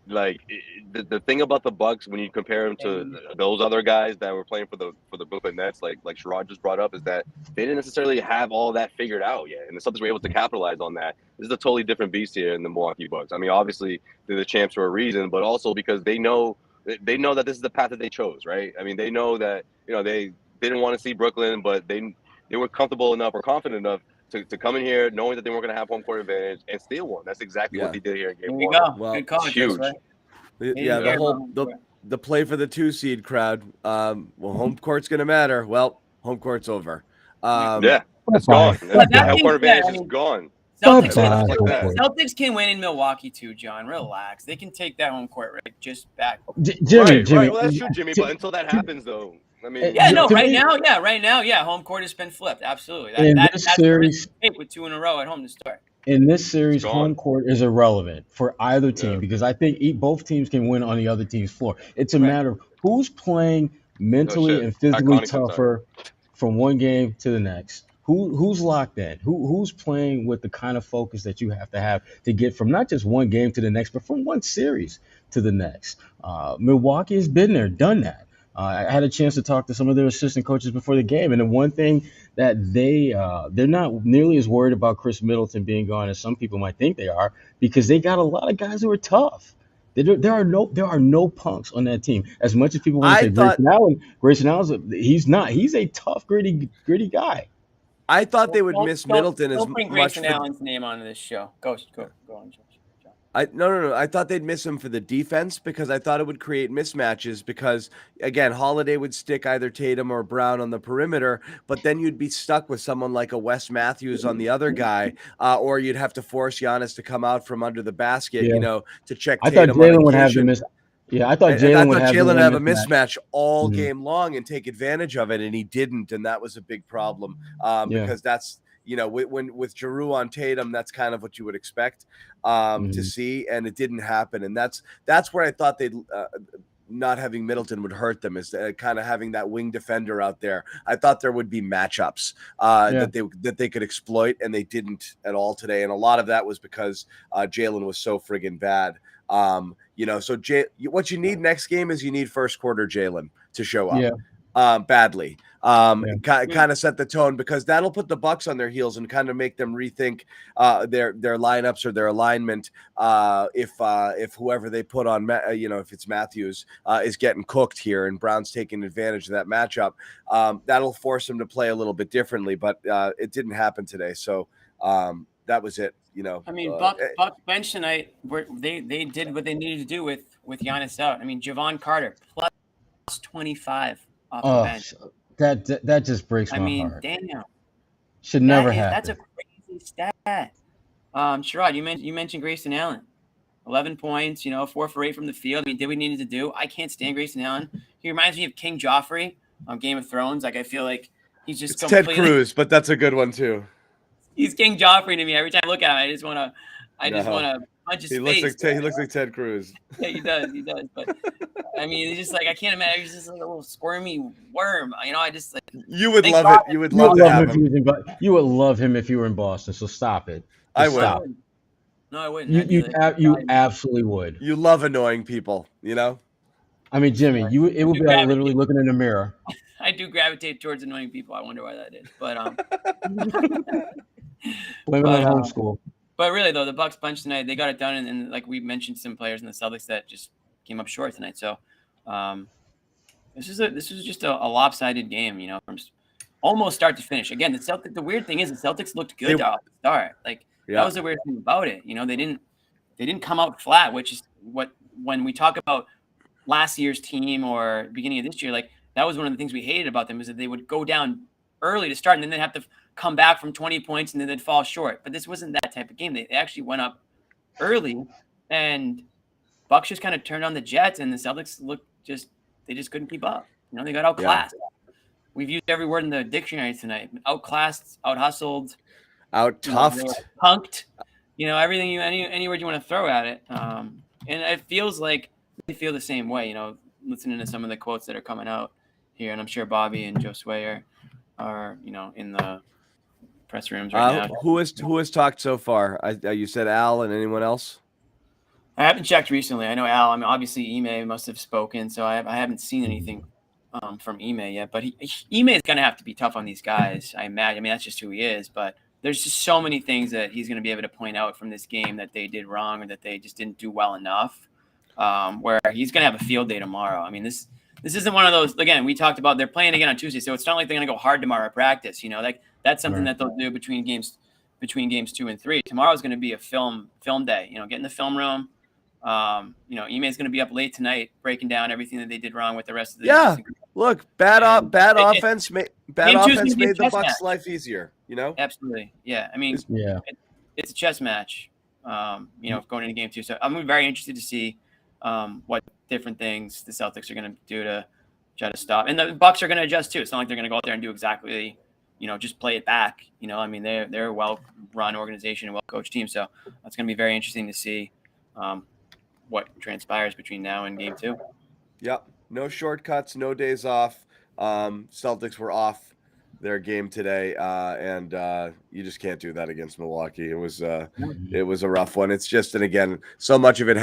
Like the thing about the Bucks, when you compare them to those other guys that were playing for the Brooklyn Nets, like Sherrod just brought up, is that they didn't necessarily have all that figured out yet, and the Celtics were able to capitalize on that. This is a totally different beast here in the Milwaukee Bucks. I mean, obviously they're the champs for a reason, but also because they know that this is the path that they chose, right? I mean, they know that they didn't want to see Brooklyn, but they were comfortable enough or confident enough to come in here knowing that they weren't going to have home court advantage and steal one. That's exactly what they did here in game one. Well, good call, huge. The play for the 2 seed crowd. Home court's going to matter. Well, home court's over. It's gone. That home court advantage is gone. Celtics can win in Milwaukee too, John. Relax. They can take that home court right just back. Jimmy. Right. Well, that's true, Jimmy. But until that happens, though, I mean, right now, home court has been flipped. Absolutely. That's series with 2 in a row at home to start. In this series, home court is irrelevant for either team because I think both teams can win on the other team's floor. It's a matter of who's playing mentally and physically tougher from one game to the next. Who's locked in? Who's playing with the kind of focus that you have to get from not just one game to the next, but from one series to the next. Milwaukee has been there, done that. I had a chance to talk to some of their assistant coaches before the game, and the one thing that they're not nearly as worried about Chris Middleton being gone as some people might think they are, because they got a lot of guys who are tough. There are no punks on that team. As much as people want to say Grayson Allen, he's not. He's a tough, gritty guy. I thought they would miss Middleton as much. Don't bring Grayson Allen's name onto this show. Go on, Josh. No. I thought they'd miss him for the defense because I thought it would create mismatches because, again, Holiday would stick either Tatum or Brown on the perimeter, but then you'd be stuck with someone like a Wes Matthews on the other guy, or you'd have to force Giannis to come out from under the basket, to check Tatum. I thought Jaylen would have the miss. Yeah, I thought Jaylen would have a mismatch all game long and take advantage of it, and he didn't, and that was a big problem because that's – with Jrue on Tatum, that's kind of what you would expect to see, and it didn't happen. And that's where I thought they'd not having Middleton would hurt them, is kind of having that wing defender out there. I thought there would be matchups that they could exploit, and they didn't at all today. And a lot of that was because Jaylen was so friggin' bad. So what you need next game is you need first quarter Jaylen to show up badly. Kind of set the tone, because that'll put the Bucks on their heels and kind of make them rethink their lineups or their alignment. If whoever they put on, if it's Matthews is getting cooked here and Brown's taking advantage of that matchup, that'll force them to play a little bit differently. But it didn't happen today, so That was it. I mean, Bucks bench tonight. They did what they needed to do with Giannis out. I mean, Javon Carter plus 25 off the bench. That just breaks my heart. Damn. Should never happen. That's a crazy stat. Sherrod, you mentioned Grayson Allen. 11 points, 4 for 8 from the field. I mean, did we need to do? I can't stand Grayson Allen. He reminds me of King Joffrey on Game of Thrones. Like, I feel like he's just completely... Ted Cruz, but that's a good one too. He's King Joffrey to me. Every time I look at him, I just want to punch his face. He looks like Ted Cruz. Yeah, he does. But I mean, it's just like I can't imagine. He's just like a little squirmy worm. I just like. You would love it. You would love to have him. You would love him if you were in Boston. So stop it. I would. Stop. No, I wouldn't. You absolutely would. You love annoying people. I mean, Jimmy, it would be like literally looking in the mirror. I do gravitate towards annoying people. I wonder why that is. But blame it on homeschool. But really, though, the Bucks bunch tonight, they got it done, and like we mentioned, some players in the Celtics that just came up short tonight. So this is just a lopsided game, from almost start to finish. Again, the weird thing is the Celtics looked good off the start. Like that was the weird thing about it. They didn't come out flat, which is when we talk about last year's team or beginning of this year, like that was one of the things we hated about them is that they would go down early to start and then they'd have to come back from 20 points and then they'd fall short. But this wasn't that type of game. They actually went up early and Bucks just kind of turned on the Jets and the Celtics they just couldn't keep up. They got outclassed. Yeah. We've used every word in the dictionary tonight. Outclassed, out-hustled. Out-toughed. Punked. Everything any word you want to throw at it. And it feels like they feel the same way, listening to some of the quotes that are coming out here. And I'm sure Bobby and Josue are in the press rooms right now. Who has talked so far? You said Al and anyone else? I haven't checked recently. I know Al. I mean, obviously Ime must have spoken, so I haven't seen anything from Ime yet. But Ime is going to have to be tough on these guys, I imagine. I mean, that's just who he is. But there's just so many things that he's going to be able to point out from this game that they did wrong or that they just didn't do well enough. Where he's going to have a field day tomorrow. I mean, this isn't one of those. Again, we talked about they're playing again on Tuesday, so it's not like they're going to go hard tomorrow at practice. Like that's something that they'll do between games 2 and 3. Tomorrow's going to be a film day. Get in the film room. Ime is going to be up late tonight breaking down everything that they did wrong with the rest of the season. Look, bad offense made the Bucks' life easier. Absolutely, yeah. I mean, it's a chess match. Going into game 2, so I'm very interested to see what different things the Celtics are going to do to try to stop, and the Bucks are going to adjust too. It's not like they're going to go out there and do exactly, just play it back. I mean, they're a well-run organization, a well-coached team, so that's going to be very interesting to see. What transpires between now and game 2. Yep. No shortcuts, no days off. Celtics were off their game today, and you just can't do that against Milwaukee. It was a rough one. It's just, and again, so much of it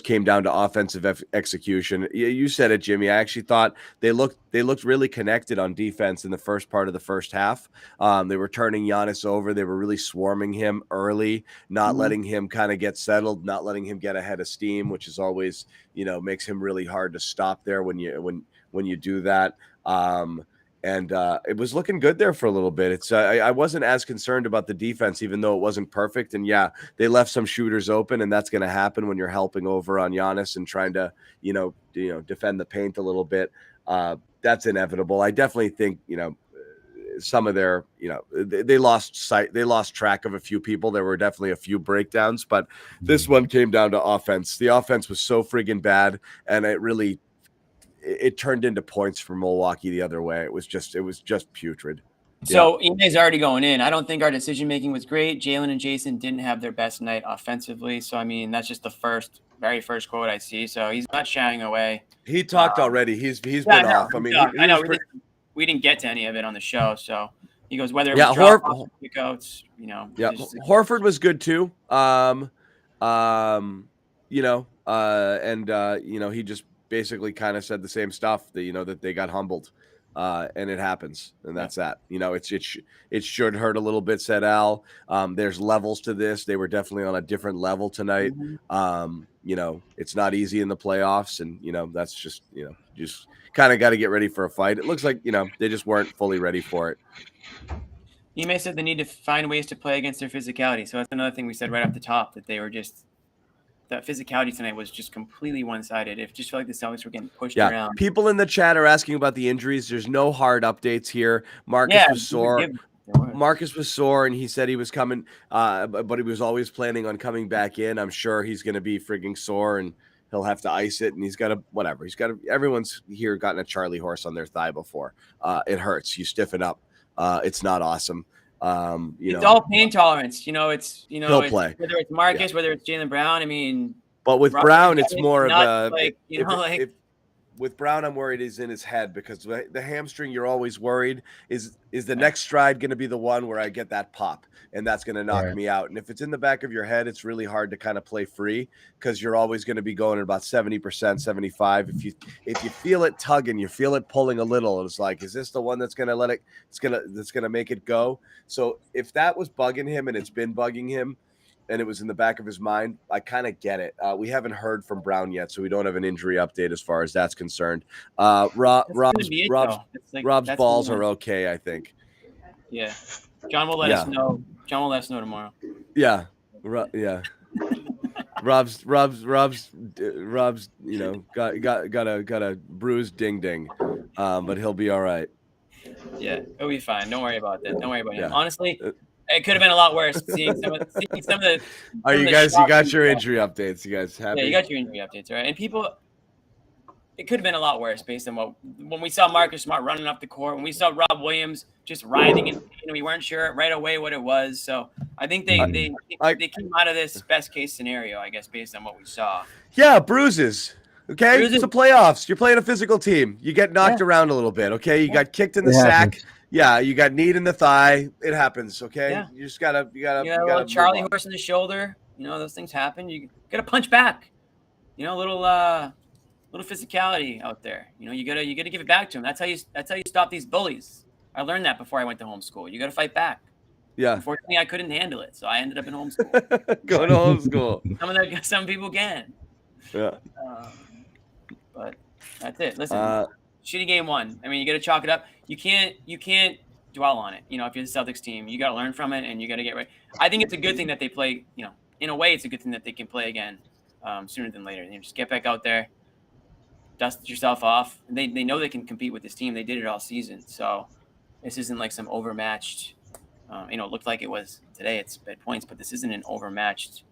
came down to offensive execution. You said it, Jimmy. I actually thought they looked really connected on defense in the first part of the first half. They were turning Giannis over. They were really swarming him early, not letting him kind of get settled, not letting him get ahead of steam, which is always, makes him really hard to stop there when you do that. And it was looking good there for a little bit. I wasn't as concerned about the defense, even though it wasn't perfect. And yeah, they left some shooters open, and that's going to happen when you're helping over on Giannis and trying to, defend the paint a little bit. That's inevitable. I definitely think, some of their, they lost track of a few people. There were definitely a few breakdowns, but this one came down to offense. The offense was so friggin' bad, and it turned into points for Milwaukee the other way. It was just putrid. So Ime's already going in. I don't think our decision-making was great. Jaylen and Jason didn't have their best night offensively. So, I mean, that's just the very first quote I see. So he's not shying away. He talked already. He's been off. I mean, I know we didn't get to any of it on the show. So he goes, whether it was drop-offs, Horford was good too. He just basically kind of said the same stuff that they got humbled, and it happens, and that's that. It should hurt a little bit, said Al. There's levels to this. They were definitely on a different level tonight. It's not easy in the playoffs, and that's just kind of got to get ready for a fight. It looks like they just weren't fully ready for it. Ime said they need to find ways to play against their physicality. So that's another thing we said right off the top, that they were just – that physicality tonight was just completely one-sided. It just felt like the Celtics were getting pushed around. People in the chat are asking about the injuries. There's no hard updates here. Marcus was sore. Marcus was sore, and he said he was coming, but he was always planning on coming back in. I'm sure he's going to be frigging sore, and he'll have to ice it, and he's got to – whatever. He's got to – everyone's here gotten a Charlie horse on their thigh before. It hurts. You stiffen up. It's not awesome. It's all pain tolerance. He'll play. Whether it's Marcus, whether it's Jaylen Brown. I mean, but with Brown, it's more of a with Brown, I'm worried he's in his head, because the hamstring, you're always worried is the next stride going to be the one where I get that pop, and that's going to knock me out. And if it's in the back of your head, it's really hard to kind of play free, because you're always going to be going at about 70%, 75%. If you feel it tugging, you feel it pulling a little, it's like, is this the one that's going to let it? That's going to make it go. So if that was bugging him, and it's been bugging him, and it was in the back of his mind, I kind of get it. We haven't heard from Brown yet, so we don't have an injury update as far as that's concerned. Rob's balls are okay, I think. Yeah. John will let us know. John will let us know tomorrow. Yeah. Yeah. Rob's, got a bruised ding, but he'll be all right. Yeah, he'll be fine. Don't worry about that. Don't worry about him. Honestly, it could have been a lot worse. Seeing some of the. You got your injury updates. You guys happy? Yeah, you got your injury updates, right? And people, it could have been a lot worse based on when we saw Marcus Smart running up the court, when we saw Rob Williams just writhing, and we weren't sure right away what it was. So I think they came out of this best case scenario, I guess, based on what we saw. Yeah, bruises. Okay, it's the playoffs. You're playing a physical team. You get knocked around a little bit. Okay, you got kicked in the sack. Yeah, you got kneed in the thigh. It happens. Okay, you just gotta. You got a little Charlie horse in the shoulder. Those things happen. You gotta punch back. Little physicality out there. You gotta give it back to them. That's how you stop these bullies. I learned that before I went to homeschool. You gotta fight back. Yeah. Unfortunately, I couldn't handle it, so I ended up in homeschool. Going to homeschool. Some people can. Yeah. But that's it. Listen, shitty game one. I mean, you got to chalk it up. You can't dwell on it. If you're the Celtics team, you got to learn from it, and you got to get right. I think it's a good thing that they play. In a way, it's a good thing that they can play again sooner than later. Just get back out there, dust yourself off. They know they can compete with this team. They did it all season, so this isn't like some overmatched. It looked like it was today. It's bad points, but this isn't an overmatched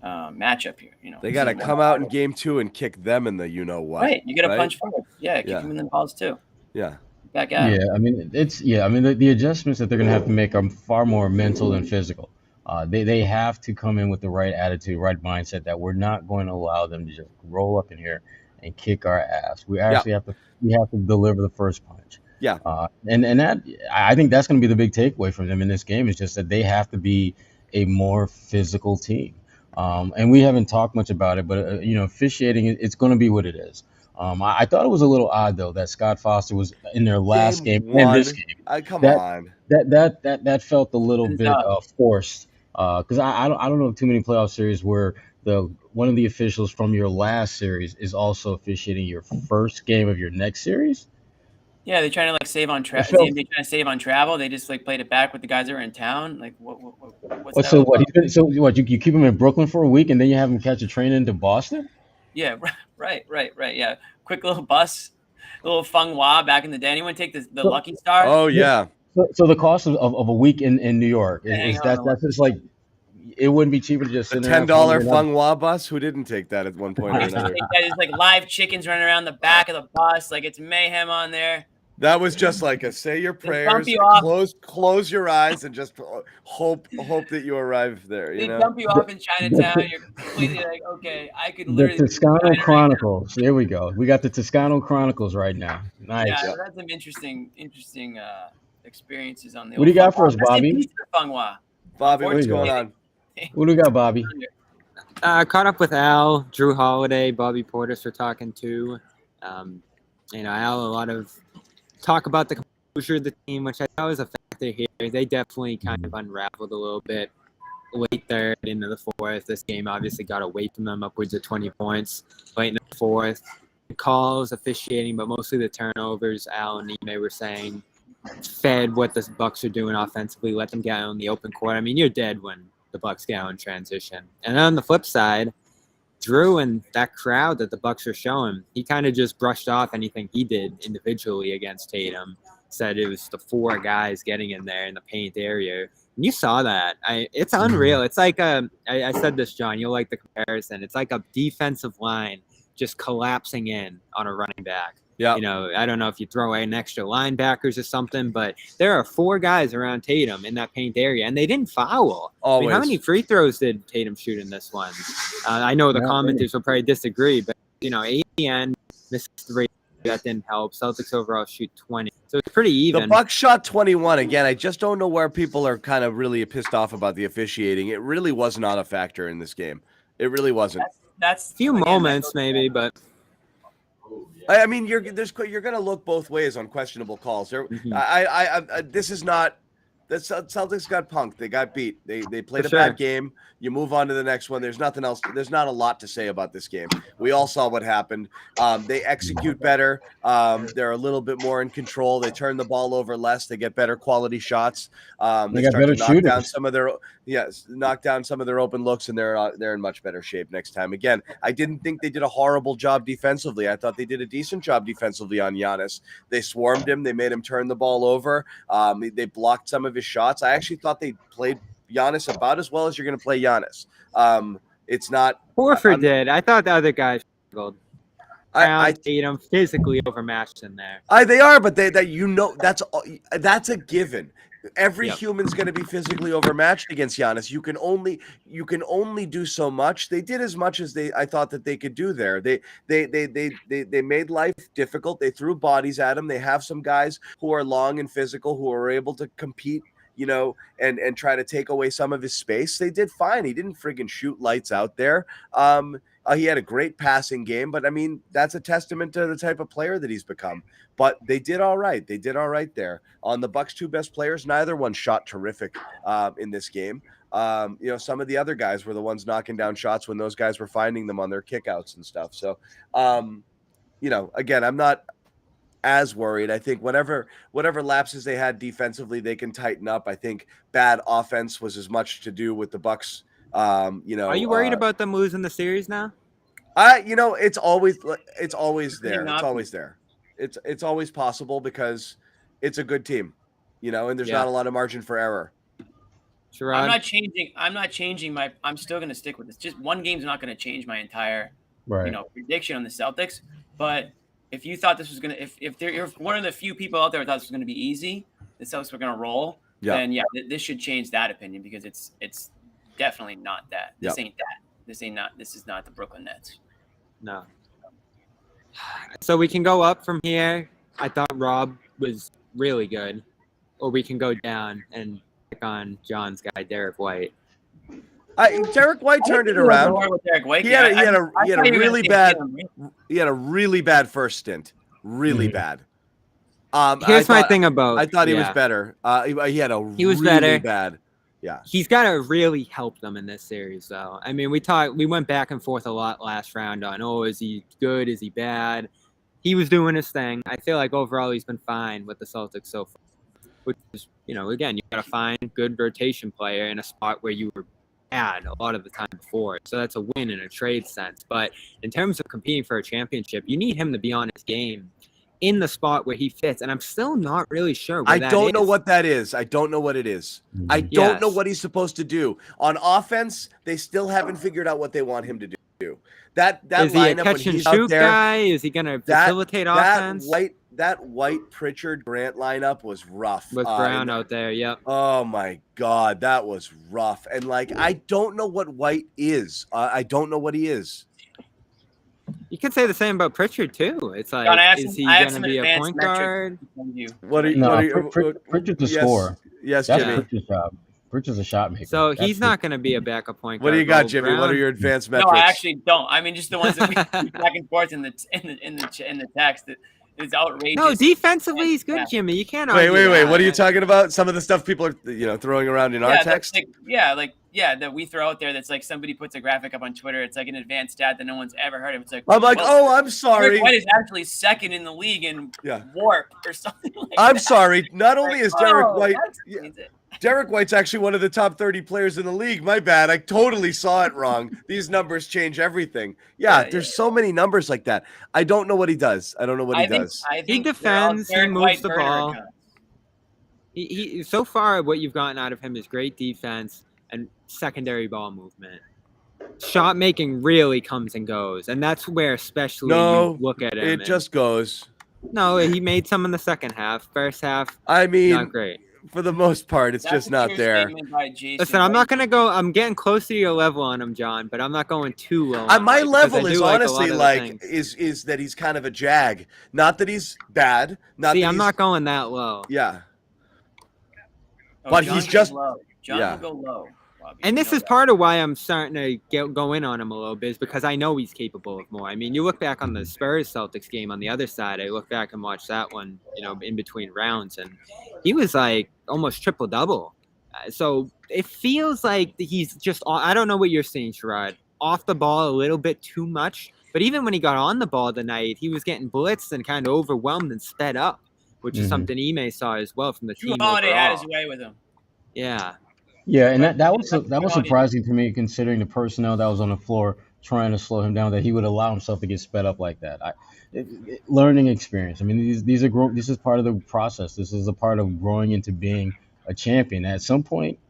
matchup here. They got to come out in game 2 and kick them in the what. Right, you got to punch forward. Yeah, kick them in the balls too. Yeah. Back out. Yeah, I mean the adjustments that they're gonna have to make are far more mental than physical. They have to come in with the right attitude, right mindset, that we're not going to allow them to just roll up in here and kick our ass. We actually have to deliver the first punch. Yeah. And that, I think that's going to be the big takeaway from them in this game, is just that they have to be a more physical team. And we haven't talked much about it, but officiating, it's going to be what it is. I thought it was a little odd though that Scott Foster was in their last game and this game. Come on. That felt a little bit forced. Because I don't know too many playoff series where one of the officials from your last series is also officiating your first game of your next series. Yeah, they're trying to save on travel. They trying to save on travel. They just played it back with the guys that were in town. What's that? So what? You keep him in Brooklyn for a week and then you have him catch a train into Boston? Yeah, right. Yeah, quick little bus, a little Feng Hua back in the day. Anyone take the Lucky Star? Oh yeah. So the cost of a week in New York that's just like, it wouldn't be cheaper to just a $10 Feng Hua bus. Who didn't take that at one point or another? There's live chickens running around the back of the bus, it's mayhem on there. That was just like a say your prayers, close your eyes, and just hope that you arrive there. They dump you off in Chinatown. You're completely okay. I could literally. The Toscano Chronicles. There we go. We got the Toscano Chronicles right now. Nice. Yeah, that's some interesting experiences on the. What do you got for us, Bobby? Bobby, what's going on? What do we got, Bobby? Caught up with Al, Jrue Holiday, Bobby Portis were talking too. Al, a lot of talk about the composure of the team, which I thought was a factor here. They definitely kind of unraveled a little bit late third into the fourth. This game obviously got away from them, upwards of 20 points late in the fourth. The calls, officiating, but mostly the turnovers, Al and Ime were saying, fed what the Bucks are doing offensively, let them get on the open court. I mean, you're dead when the Bucks get out in transition. And on the flip side, Jrue and that crowd that the Bucks are showing, he kind of just brushed off anything he did individually against Tatum. Said it was the 4 guys getting in there in the paint area. And you saw that. It's unreal. It's like I said this, John, you'll like the comparison. It's like a defensive line just collapsing in on a running back. Yeah. You know, I don't know if you throw in extra linebackers or something, but there are 4 guys around Tatum in that paint area, and they didn't foul. Always. I mean, how many free throws did Tatum shoot in this one? I know the commenters will probably disagree, but, you know, 8 in the end, missed 3. That didn't help. Celtics overall shoot 20. So it's pretty even. The Bucks shot 21. Again, I just don't know where people are kind of really pissed off about the officiating. It really was not a factor in this game. It really wasn't. That's a few moments maybe, but I mean, you're going to look both ways on questionable calls. This is not. The Celtics got punked. They got beat. They played a bad game. You move on to the next one. There's nothing else. There's not a lot to say about this game. We all saw what happened. They execute better. They're a little bit more in control. They turn the ball over less. They get better quality shots. They got better shooters. Knock down some of their open looks, and they're in much better shape next time. Again, I didn't think they did a horrible job defensively. I thought they did a decent job defensively on Giannis. They swarmed him. They made him turn the ball over. They blocked some of his shots. I actually thought they played Giannis about as well as you're going to play Giannis. It's not Horford did. I thought the other guys struggled. I Tatum physically overmatched in there. They are, but that's a given. Every human's going to be physically overmatched against Giannis. You can only do so much. They did as much as I thought that they could do there. They made life difficult. They threw bodies at him. They have some guys who are long and physical who are able to compete, you know, and try to take away some of his space. They did fine. He didn't friggin' shoot lights out there. He had a great passing game, but I mean, that's a testament to the type of player that he's become. But they did all right. They did all right there. On the Bucks' 2 best players, neither one shot terrific in this game. You know, some of the other guys were the ones knocking down shots when those guys were finding them on their kickouts and stuff. So, you know, again, I'm not as worried. I think whatever lapses they had defensively, they can tighten up. I think bad offense was as much to do with the Bucks. You know, are you worried about them losing the series now? You know, it's always there. It's always there. It's always possible because it's a good team, you know, and there's not a lot of margin for error. Sherrod? I'm not changing I'm still going to stick with this. Just one game's not going to change my entire, prediction on the Celtics. But if you thought this was going to, if you're one of the few people out there who thought this was going to be easy, the Celtics were going to roll, then this should change that opinion because it's definitely not that. This ain't that. This is not the Brooklyn Nets. No. So we can go up from here. I thought Rob was really good. Or we can go down and pick on John's guy, Derek White. Derek White turned it around. He had a really bad first stint. Really bad. Here's my thing about. I thought he was better. He was really bad. Yeah. He's got to really help them in this series, though. I mean, we went back and forth a lot last round on, is he good? Is he bad? He was doing his thing. I feel like overall he's been fine with the Celtics so far. Which is, you know, again, you got to find a good rotation player in a spot where you were bad a lot of the time before. So that's a win in a trade sense. But in terms of competing for a championship, you need him to be on his game in the spot where he fits, and I'm still not really sure what that is. I don't know what that is. I don't know what it is. I don't know what he's supposed to do. On offense, they still haven't figured out what they want him to do. That is he lineup a catch and shoot guy? Is he going to facilitate offense? That White Pritchard Grant lineup was rough. With Brown out there, yep. Oh my God, that was rough. And I don't know what White is. I don't know what he is. You could say the same about Pritchard too. It's like, John, is he going to be a point guard? Pritchard's a scorer. Yes, that's Jimmy. Pritchard's job. Pritchard's a shot maker. So he's not going to be a backup point guard. What do you got, Jimmy? Brown? What are your advanced metrics? No, I actually don't. I mean, just the ones that we back and forth in the text. is outrageous. No, defensively he's good, Jimmy. You can't Wait. argue that. What are you talking about? Some of the stuff people are, throwing around in our text? That we throw out there. That's like somebody puts a graphic up on Twitter. It's like an advanced stat that no one's ever heard of. It's like, I'm like, I'm sorry. Derek White is actually second in the league in WARP or something like that. I'm sorry. Not only is Derek White. That's Derek White's actually one of the top 30 players in the league. My bad. I totally saw it wrong. These numbers change everything. There's so many numbers like that. I don't know what he does. I don't know what he does. He defends. He moves the ball. He so far, what you've gotten out of him is great defense and secondary ball movement. Shot making really comes and goes, and that's where especially you look at him. It just goes. No, he made some in the second half. First half, I mean, not great. For the most part, it's just not there. Listen, I'm not going to go. I'm getting close to your level on him, John, but I'm not going too low. My level is honestly is that he's kind of a jag. Not that he's bad. I'm not going that low. Yeah. But John he's just low. John will go low. And this is that. Part of why I'm starting to go in on him a little bit is because I know he's capable of more. I mean, you look back on the Spurs-Celtics game on the other side. I look back and watch that one, in between rounds, and he was like almost triple-double. So it feels like he's just – I don't know what you're seeing, Sherrod. Off the ball a little bit too much. But even when he got on the ball tonight, he was getting blitzed and kind of overwhelmed and sped up, which is something Ime saw as well from the team. Jrue Holiday had his way with him. Yeah. Yeah, and that was surprising to me, considering the personnel that was on the floor trying to slow him down, that he would allow himself to get sped up like that. Learning experience. I mean, these are this is part of the process. This is a part of growing into being a champion. At some point,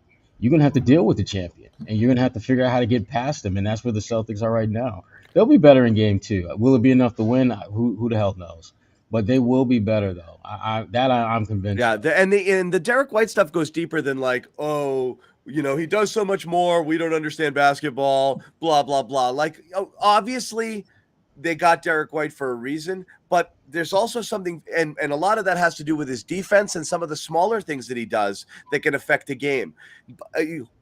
you're gonna have to deal with the champion, and you're gonna have to figure out how to get past him. And that's where the Celtics are right now. They'll be better in Game 2. Will it be enough to win? Who the hell knows? But they will be better, though. I'm convinced. Yeah, the Derek White stuff goes deeper than like, he does so much more. We don't understand basketball, blah, blah, blah. Like, obviously, they got Derek White for a reason, but there's also something, and a lot of that has to do with his defense and some of the smaller things that he does that can affect the game.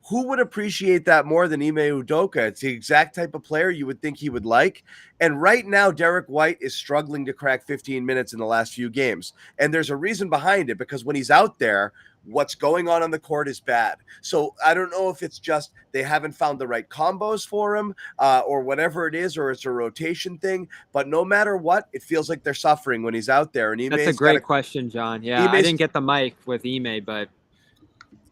Who would appreciate that more than Ime Udoka? It's the exact type of player you would think he would like. And right now, Derek White is struggling to crack 15 minutes in the last few games. And there's a reason behind it, because when he's out there, what's going on the court is bad. So I don't know if it's just they haven't found the right combos for him or whatever it is, or it's a rotation thing. But no matter what, it feels like they're suffering when he's out there. And that's a great question, John. Yeah, I didn't get the mic with Ime, but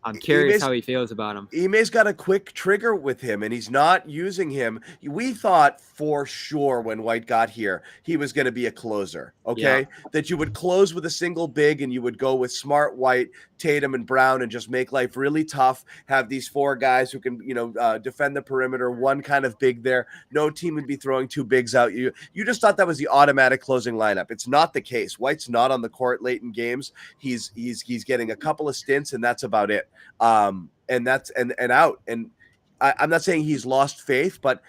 I'm curious how he feels about him. Ime's got a quick trigger with him, and he's not using him. We thought for sure when White got here, he was going to be a closer, okay? Yeah. That you would close with a single big and you would go with Smart, White, Tatum, and Brown and just make life really tough, have these four guys who can, defend the perimeter, one kind of big there. No team would be throwing two bigs out. You just thought that was the automatic closing lineup. It's not the case. White's not on the court late in games. He's getting a couple of stints, and that's about it. And that's and out. And I'm not saying he's lost faith, but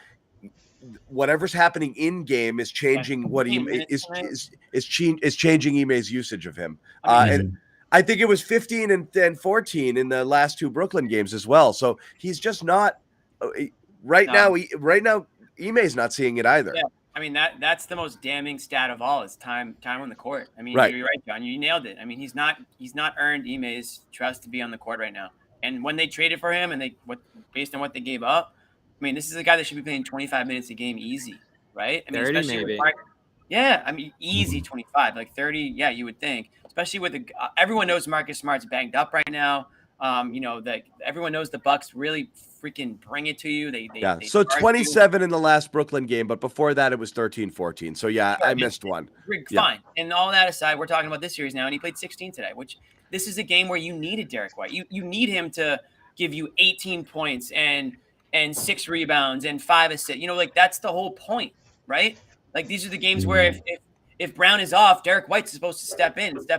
whatever's happening in game is changing what he is changing Ime's usage of him. And I think it was 15 and 14 in the last two Brooklyn games as well. So he's just not right now. Ime's not seeing it either. Yeah. I mean, that's the most damning stat of all is time on the court. I mean, right. You're right, John. You nailed it. I mean, he's not earned Ime's trust to be on the court right now. And when they traded for him and based on what they gave up, I mean, this is a guy that should be playing 25 minutes a game easy, right? I mean, 30 maybe. Easy 25, like 30. Yeah, you would think, especially with everyone knows Marcus Smart's banged up right now. That everyone knows the Bucks really freaking bring it to you. They so 27 in the last Brooklyn game, but before that it was 13-14. So I missed one. Fine. Yeah. And all that aside, we're talking about this series now, and he played 16 today, which this is a game where you needed Derek White. You need him to give you 18 points and 6 rebounds and 5 assists. That's the whole point, right? Like these are the games where if Brown is off, Derek White's supposed to step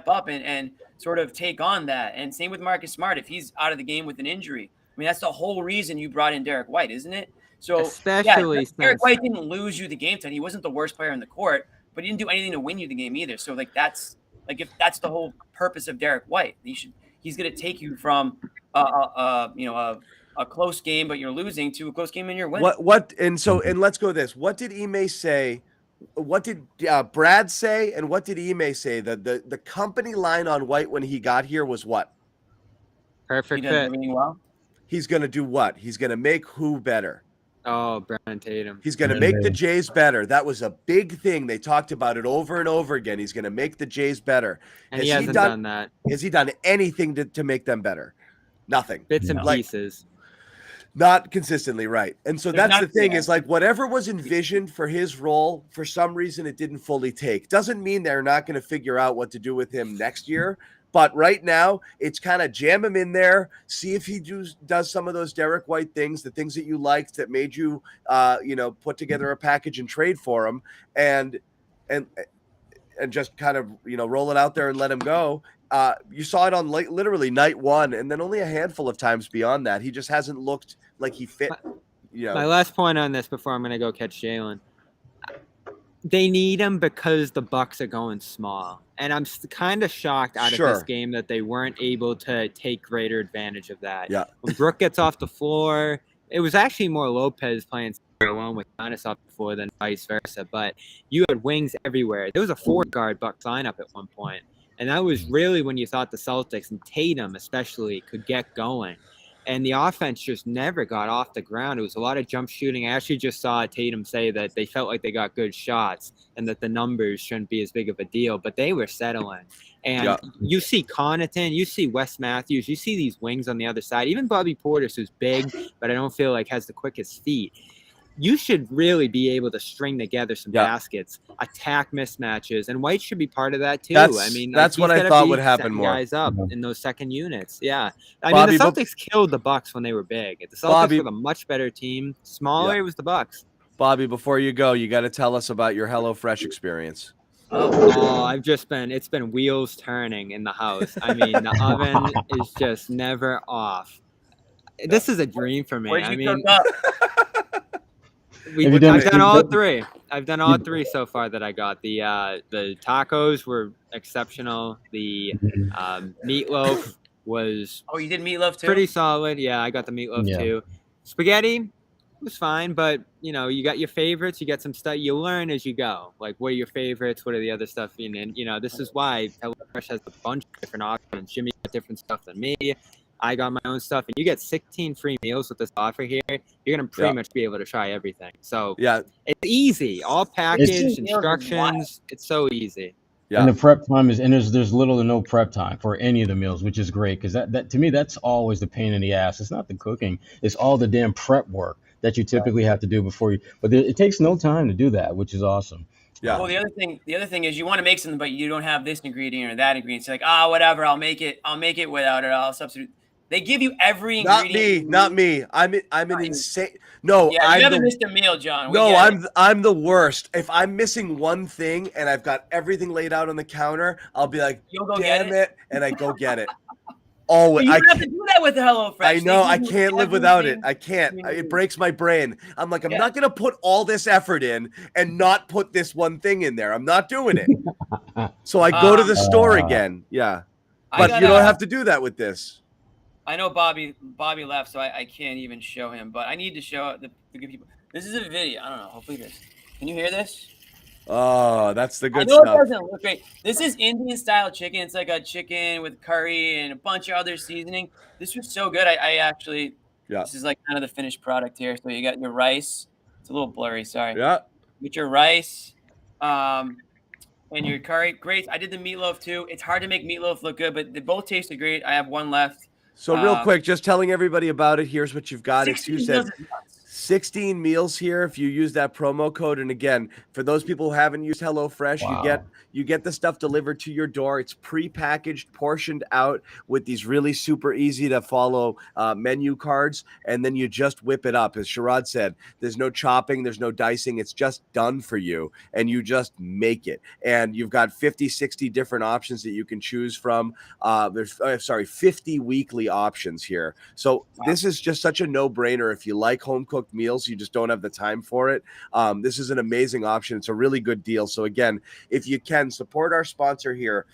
up and sort of take on that. And same with Marcus Smart if he's out of the game with an injury. I mean, that's the whole reason you brought in Derek White, isn't it? So especially Derek White didn't lose you the game tonight. He wasn't the worst player on the court, but he didn't do anything to win you the game either. So if that's the whole purpose of Derek White, he's going to take you from a close game, but you're losing to a close game and you're winning. And let's go this. What did Ime say what did Brad say, and what did Ime say? The company line on White when he got here was what? Perfect He does fit. everything well. He's going to do what? He's going to make who better? Oh, Brown Tatum. He's going to make the Jays better. That was a big thing. They talked about it over and over again. He's going to make the Jays better. And he hasn't done that. Has he done anything to make them better? Nothing. Bits and pieces. Not consistently, right. And so that's the thing is like whatever was envisioned for his role, for some reason it didn't fully take. Doesn't mean they're not going to figure out what to do with him next year. But right now, it's kind of jam him in there, see if he does some of those Derek White things, the things that you liked that made you, put together a package and trade for him, and just kind of, roll it out there and let him go. You saw it on literally night one, and then only a handful of times beyond that. He just hasn't looked like he fit. My last point on this before I'm going to go catch Jaylen. They need him because the Bucks are going small. And I'm kind of shocked out of this game that they weren't able to take greater advantage of that. Yeah. When Brook gets off the floor, it was actually more Lopez playing alone with Giannis off the floor than vice versa. But you had wings everywhere. There was a 4-guard Bucks lineup at one point. And that was really when you thought the Celtics and Tatum especially could get going. And the offense just never got off the ground. It was a lot of jump shooting. I actually just saw Tatum say that they felt like they got good shots and that the numbers shouldn't be as big of a deal, but they were settling. And you see Connaughton, you see Wes Matthews, you see these wings on the other side. Even Bobby Portis, who's big, but I don't feel like has the quickest feet. You should really be able to string together some baskets, attack mismatches, and White should be part of that too. That's what I thought would happen more. Guys up in those second units. Yeah. I mean, the Celtics killed the Bucks when they were big. The Celtics were the much better team. Smaller, it was the Bucks. Bobby, before you go, you got to tell us about your HelloFresh experience. It's been wheels turning in the house. I mean, the oven is just never off. This is a dream for me. I've done all three. I've done all three so far that I got. The tacos were exceptional. The meatloaf was you did meatloaf too? Pretty solid. Yeah, I got the meatloaf too. Spaghetti was fine, but you got your favorites. You get some stuff. You learn as you go. Like, what are your favorites? What are the other stuff? And this is why HelloFresh has a bunch of different options. Jimmy got different stuff than me. I got my own stuff, and you get 16 free meals with this offer here. You're gonna pretty much be able to try everything. So it's easy, all packaged instructions. It's so easy. Yeah. And the prep time there's little to no prep time for any of the meals, which is great because that to me that's always the pain in the ass. It's not the cooking; it's all the damn prep work that you typically have to do before you. But it takes no time to do that, which is awesome. Yeah. Well, the other thing is you want to make something, but you don't have this ingredient or that ingredient. It's like, whatever, I'll make it without it. I'll substitute. They give you every ingredient. Not me. I'm an insane. No, you haven't missed a meal, John. I'm the worst. If I'm missing one thing and I've got everything laid out on the counter, I'll be like, damn it, and I go get it. Oh, you don't have to do that with HelloFresh. I know. I can't live without it. I can't. It breaks my brain. I'm like, I'm not going to put all this effort in and not put this one thing in there. I'm not doing it. So I go to the store again. Yeah. But you don't have to do that with this. I know Bobby left, so I can't even show him. But I need to show the good people. This is a video. I don't know. Hopefully this. Can you hear this? Oh, that's the good stuff. I know it doesn't look great. This is Indian style chicken. It's like a chicken with curry and a bunch of other seasoning. This was so good. I actually, this is like kind of the finished product here. So you got your rice. It's a little blurry. Sorry. Yeah. With your rice, and your curry. Great. I did the meatloaf too. It's hard to make meatloaf look good, but they both tasted great. I have one left. So real quick, just telling everybody about it. Here's what you've got. It's 16 meals here if you use that promo code. And again, for those people who haven't used HelloFresh, you get the stuff delivered to your door. It's pre-packaged, portioned out with these really super easy to follow menu cards. And then you just whip it up. As Sherrod said, there's no chopping, there's no dicing. It's just done for you. And you just make it. And you've got 50, 60 different options that you can choose from. There's 50 weekly options here. So this is just such a no-brainer. If you like home-cooked meals, you just don't have the time for it. This is an amazing option. It's a really good deal. So again, if you can support our sponsor here,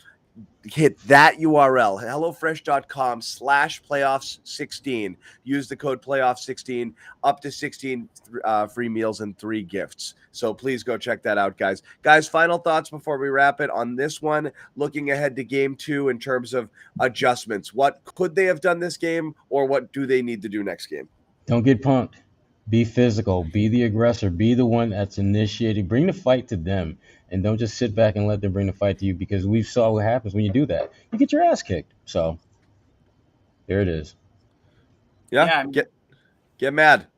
hit that URL, HelloFresh.com/playoffs16. Use the code playoffs16, up to 16 free meals and 3 gifts. So please go check that out, guys. Guys, final thoughts before we wrap it on this one, looking ahead to game 2 in terms of adjustments. What could they have done this game, or what do they need to do next game? Don't get punked. Be physical. Be the aggressor. Be the one that's initiating. Bring the fight to them, and don't just sit back and let them bring the fight to you, because we saw what happens when you do that. You get your ass kicked. So there it is. Yeah. Get mad.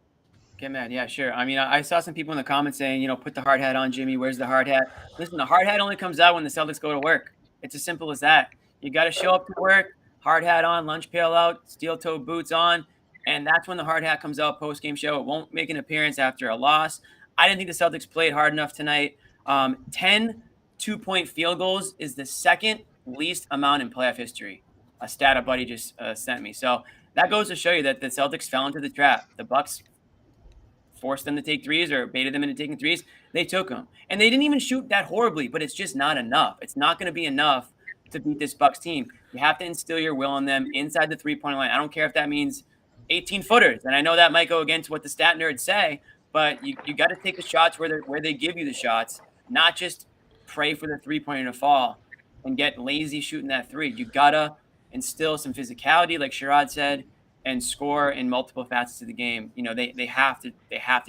Get mad. Yeah, sure. I mean, I saw some people in the comments saying, put the hard hat on, Jimmy. Where's the hard hat? Listen, the hard hat only comes out when the Celtics go to work. It's as simple as that. You got to show up to work, hard hat on, lunch pail out, steel-toed boots on. And that's when the hard hat comes out post-game show. It won't make an appearance after a loss. I didn't think the Celtics played hard enough tonight. 10 two-point field goals is the second least amount in playoff history. A stat a buddy just sent me. So that goes to show you that the Celtics fell into the trap. The Bucks forced them to take threes or baited them into taking threes. They took them. And they didn't even shoot that horribly, but it's just not enough. It's not going to be enough to beat this Bucks team. You have to instill your will in them inside the three-point line. I don't care if that means 18-footers. And I know that might go against what the stat nerds say, but you got to take the shots where they give you the shots, not just pray for the three-pointer to fall and get lazy shooting that three. You got to instill some physicality, like Sherrod said, and score in multiple facets of the game. They have to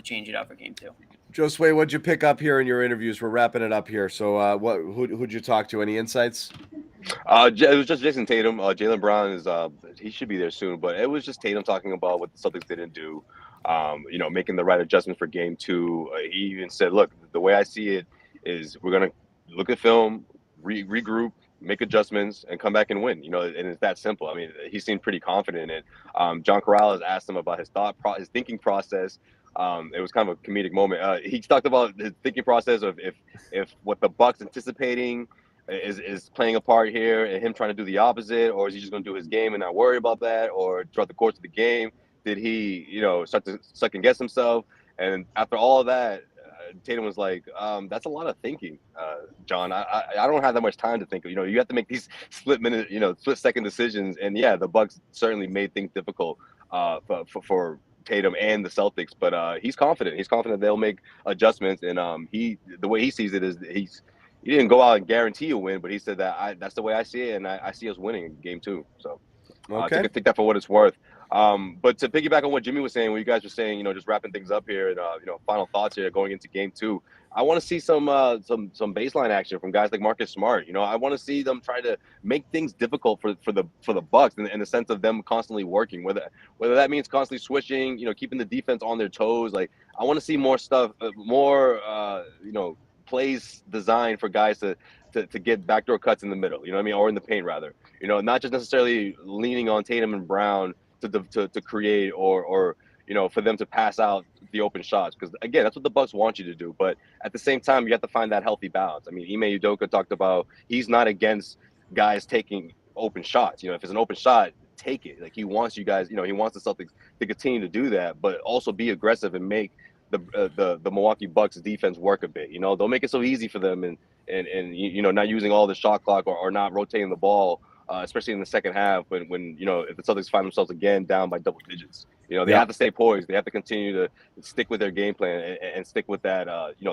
change it up for game 2. Josue, what'd you pick up here in your interviews? We're wrapping it up here. So who'd you talk to? Any insights? It was just Jason Tatum. Jaylen Brown is he should be there soon, but it was just Tatum talking about what the Celtics didn't do. Making the right adjustment for game 2. He even said, "Look, the way I see it is we're gonna look at film, regroup, make adjustments, and come back and win." And it's that simple. I mean, he seemed pretty confident in it. John Corrales asked him about his thinking process. It was kind of a comedic moment. He talked about his thinking process of if what the Bucks anticipating is playing a part here, and him trying to do the opposite, or is he just going to do his game and not worry about that? Or throughout the course of the game, did he, start to second guess himself? And after all of that, Tatum was like, "That's a lot of thinking, John. I don't have that much time to think. You have to make these split second decisions." And yeah, the Bucks certainly made things difficult for Tatum and the Celtics, but he's confident. He's confident they'll make adjustments, and the way he sees it is he didn't go out and guarantee a win, but he said that that's the way I see it, and I see us winning in game 2. So okay. Take that for what it's worth. But to piggyback on what Jimmy was saying, when you guys were saying, just wrapping things up here, and final thoughts here going into game 2, I want to see some baseline action from guys like Marcus Smart. I want to see them try to make things difficult for the Bucks in the sense of them constantly working, whether that means constantly switching, keeping the defense on their toes. Like, I want to see more stuff, more plays designed for guys to get backdoor cuts in the middle, or in the paint rather, not just necessarily leaning on Tatum and Brown to create or for them to pass out the open shots, because again, that's what the Bucks want you to do. But at the same time, you have to find that healthy balance. I mean, Ime Udoka talked about he's not against guys taking open shots. If it's an open shot, take it. Like, he wants you guys, he wants the Celtics to continue to do that, but also be aggressive and make the Milwaukee Bucks defense work a bit. They'll make it so easy for them, and not using all the shot clock or not rotating the ball, especially in the second half when if the Celtics find themselves again down by double digits. They have to stay poised. They have to continue to stick with their game plan and stick with that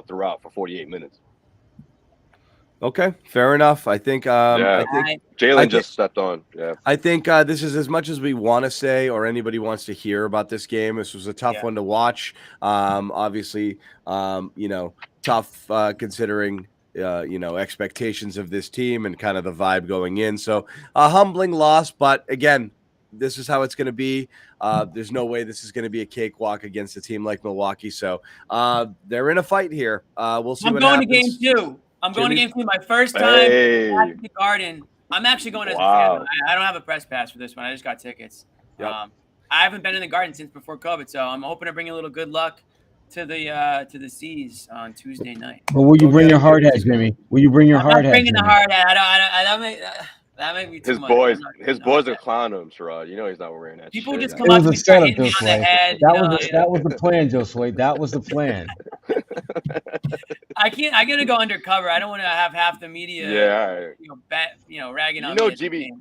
throughout for 48 minutes. Okay, fair enough. I think Jaylen just stepped on. Yeah, I think this is as much as we want to say or anybody wants to hear about this game. This was a tough one to watch. Obviously, tough considering expectations of this team and kind of the vibe going in. So a humbling loss, but again, this is how it's going to be. There's no way this is going to be a cakewalk against a team like Milwaukee. So they're in a fight here. We'll see what happens. I'm going to game 2. I'm going to game 2. My first time at the Garden. I'm actually going as a fan. I don't have a press pass for this one. I just got tickets. Yep. I haven't been in the Garden since before COVID, so I'm hoping to bring a little good luck to the C's on Tuesday night. But will you bring your hard hat, Jimmy? Will you bring your hard hat? I'm bringing the hard hat. That may be too much. His boys are clowning him, Sherrod. He's not wearing that. People just come up to me and hit me on the head. That was the plan, Josue. That was the plan. I can't. I gotta go undercover. I don't want to have half the media. Yeah, all right. Ragging on me. Jimmy.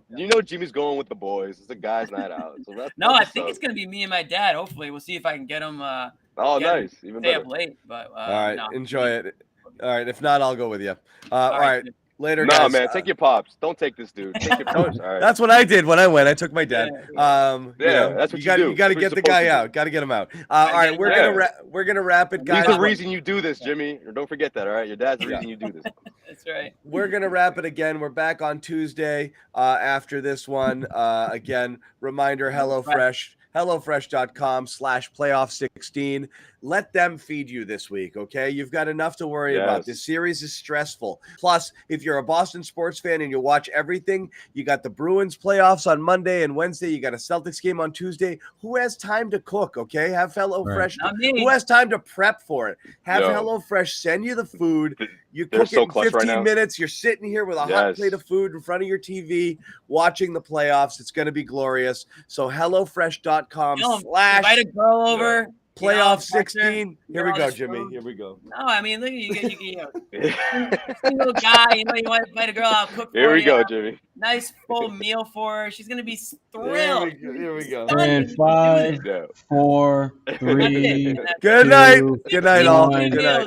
Jimmy's going with the boys. It's a guys' night out. So I think it's gonna be me and my dad. Hopefully, we'll see if I can get him. Nice. Even stay better. up late, but all right, no. enjoy it. All right, if not, I'll go with you. All right. Later, nah, guys. Man, take your pops. Don't take this dude. Take your pops. All right. That's what I did when I went. I took my dad. That's what you do. You got to get the guy out. Got to get him out. All right, we're gonna wrap it, guys. He's the reason you do this, Jimmy. Don't forget that. All right, your dad's the reason you do this. That's right. We're gonna wrap it again. We're back on Tuesday after this one. Again, reminder: HelloFresh. HelloFresh.com/playoff16. Let them feed you this week, okay? You've got enough to worry about. This series is stressful. Plus, if you're a Boston sports fan and you watch everything, you got the Bruins playoffs on Monday and Wednesday. You got a Celtics game on Tuesday. Who has time to cook, okay? Have HelloFresh. Right. Who has time to prep for it? Have HelloFresh send you the food. You cook it in 15 minutes. You're sitting here with a hot plate of food in front of your TV watching the playoffs. It's going to be glorious. So HelloFresh.com/ invite a girl over. Playoff 16. Here we go, Jimmy. Here we go. No, I mean, look, you single guy. You want to invite a girl out, cook for you. Here we go, Jimmy. Nice full meal for her. She's gonna be thrilled. Here we go. And 5, 4, 3. Good night. Good night, all. Good night.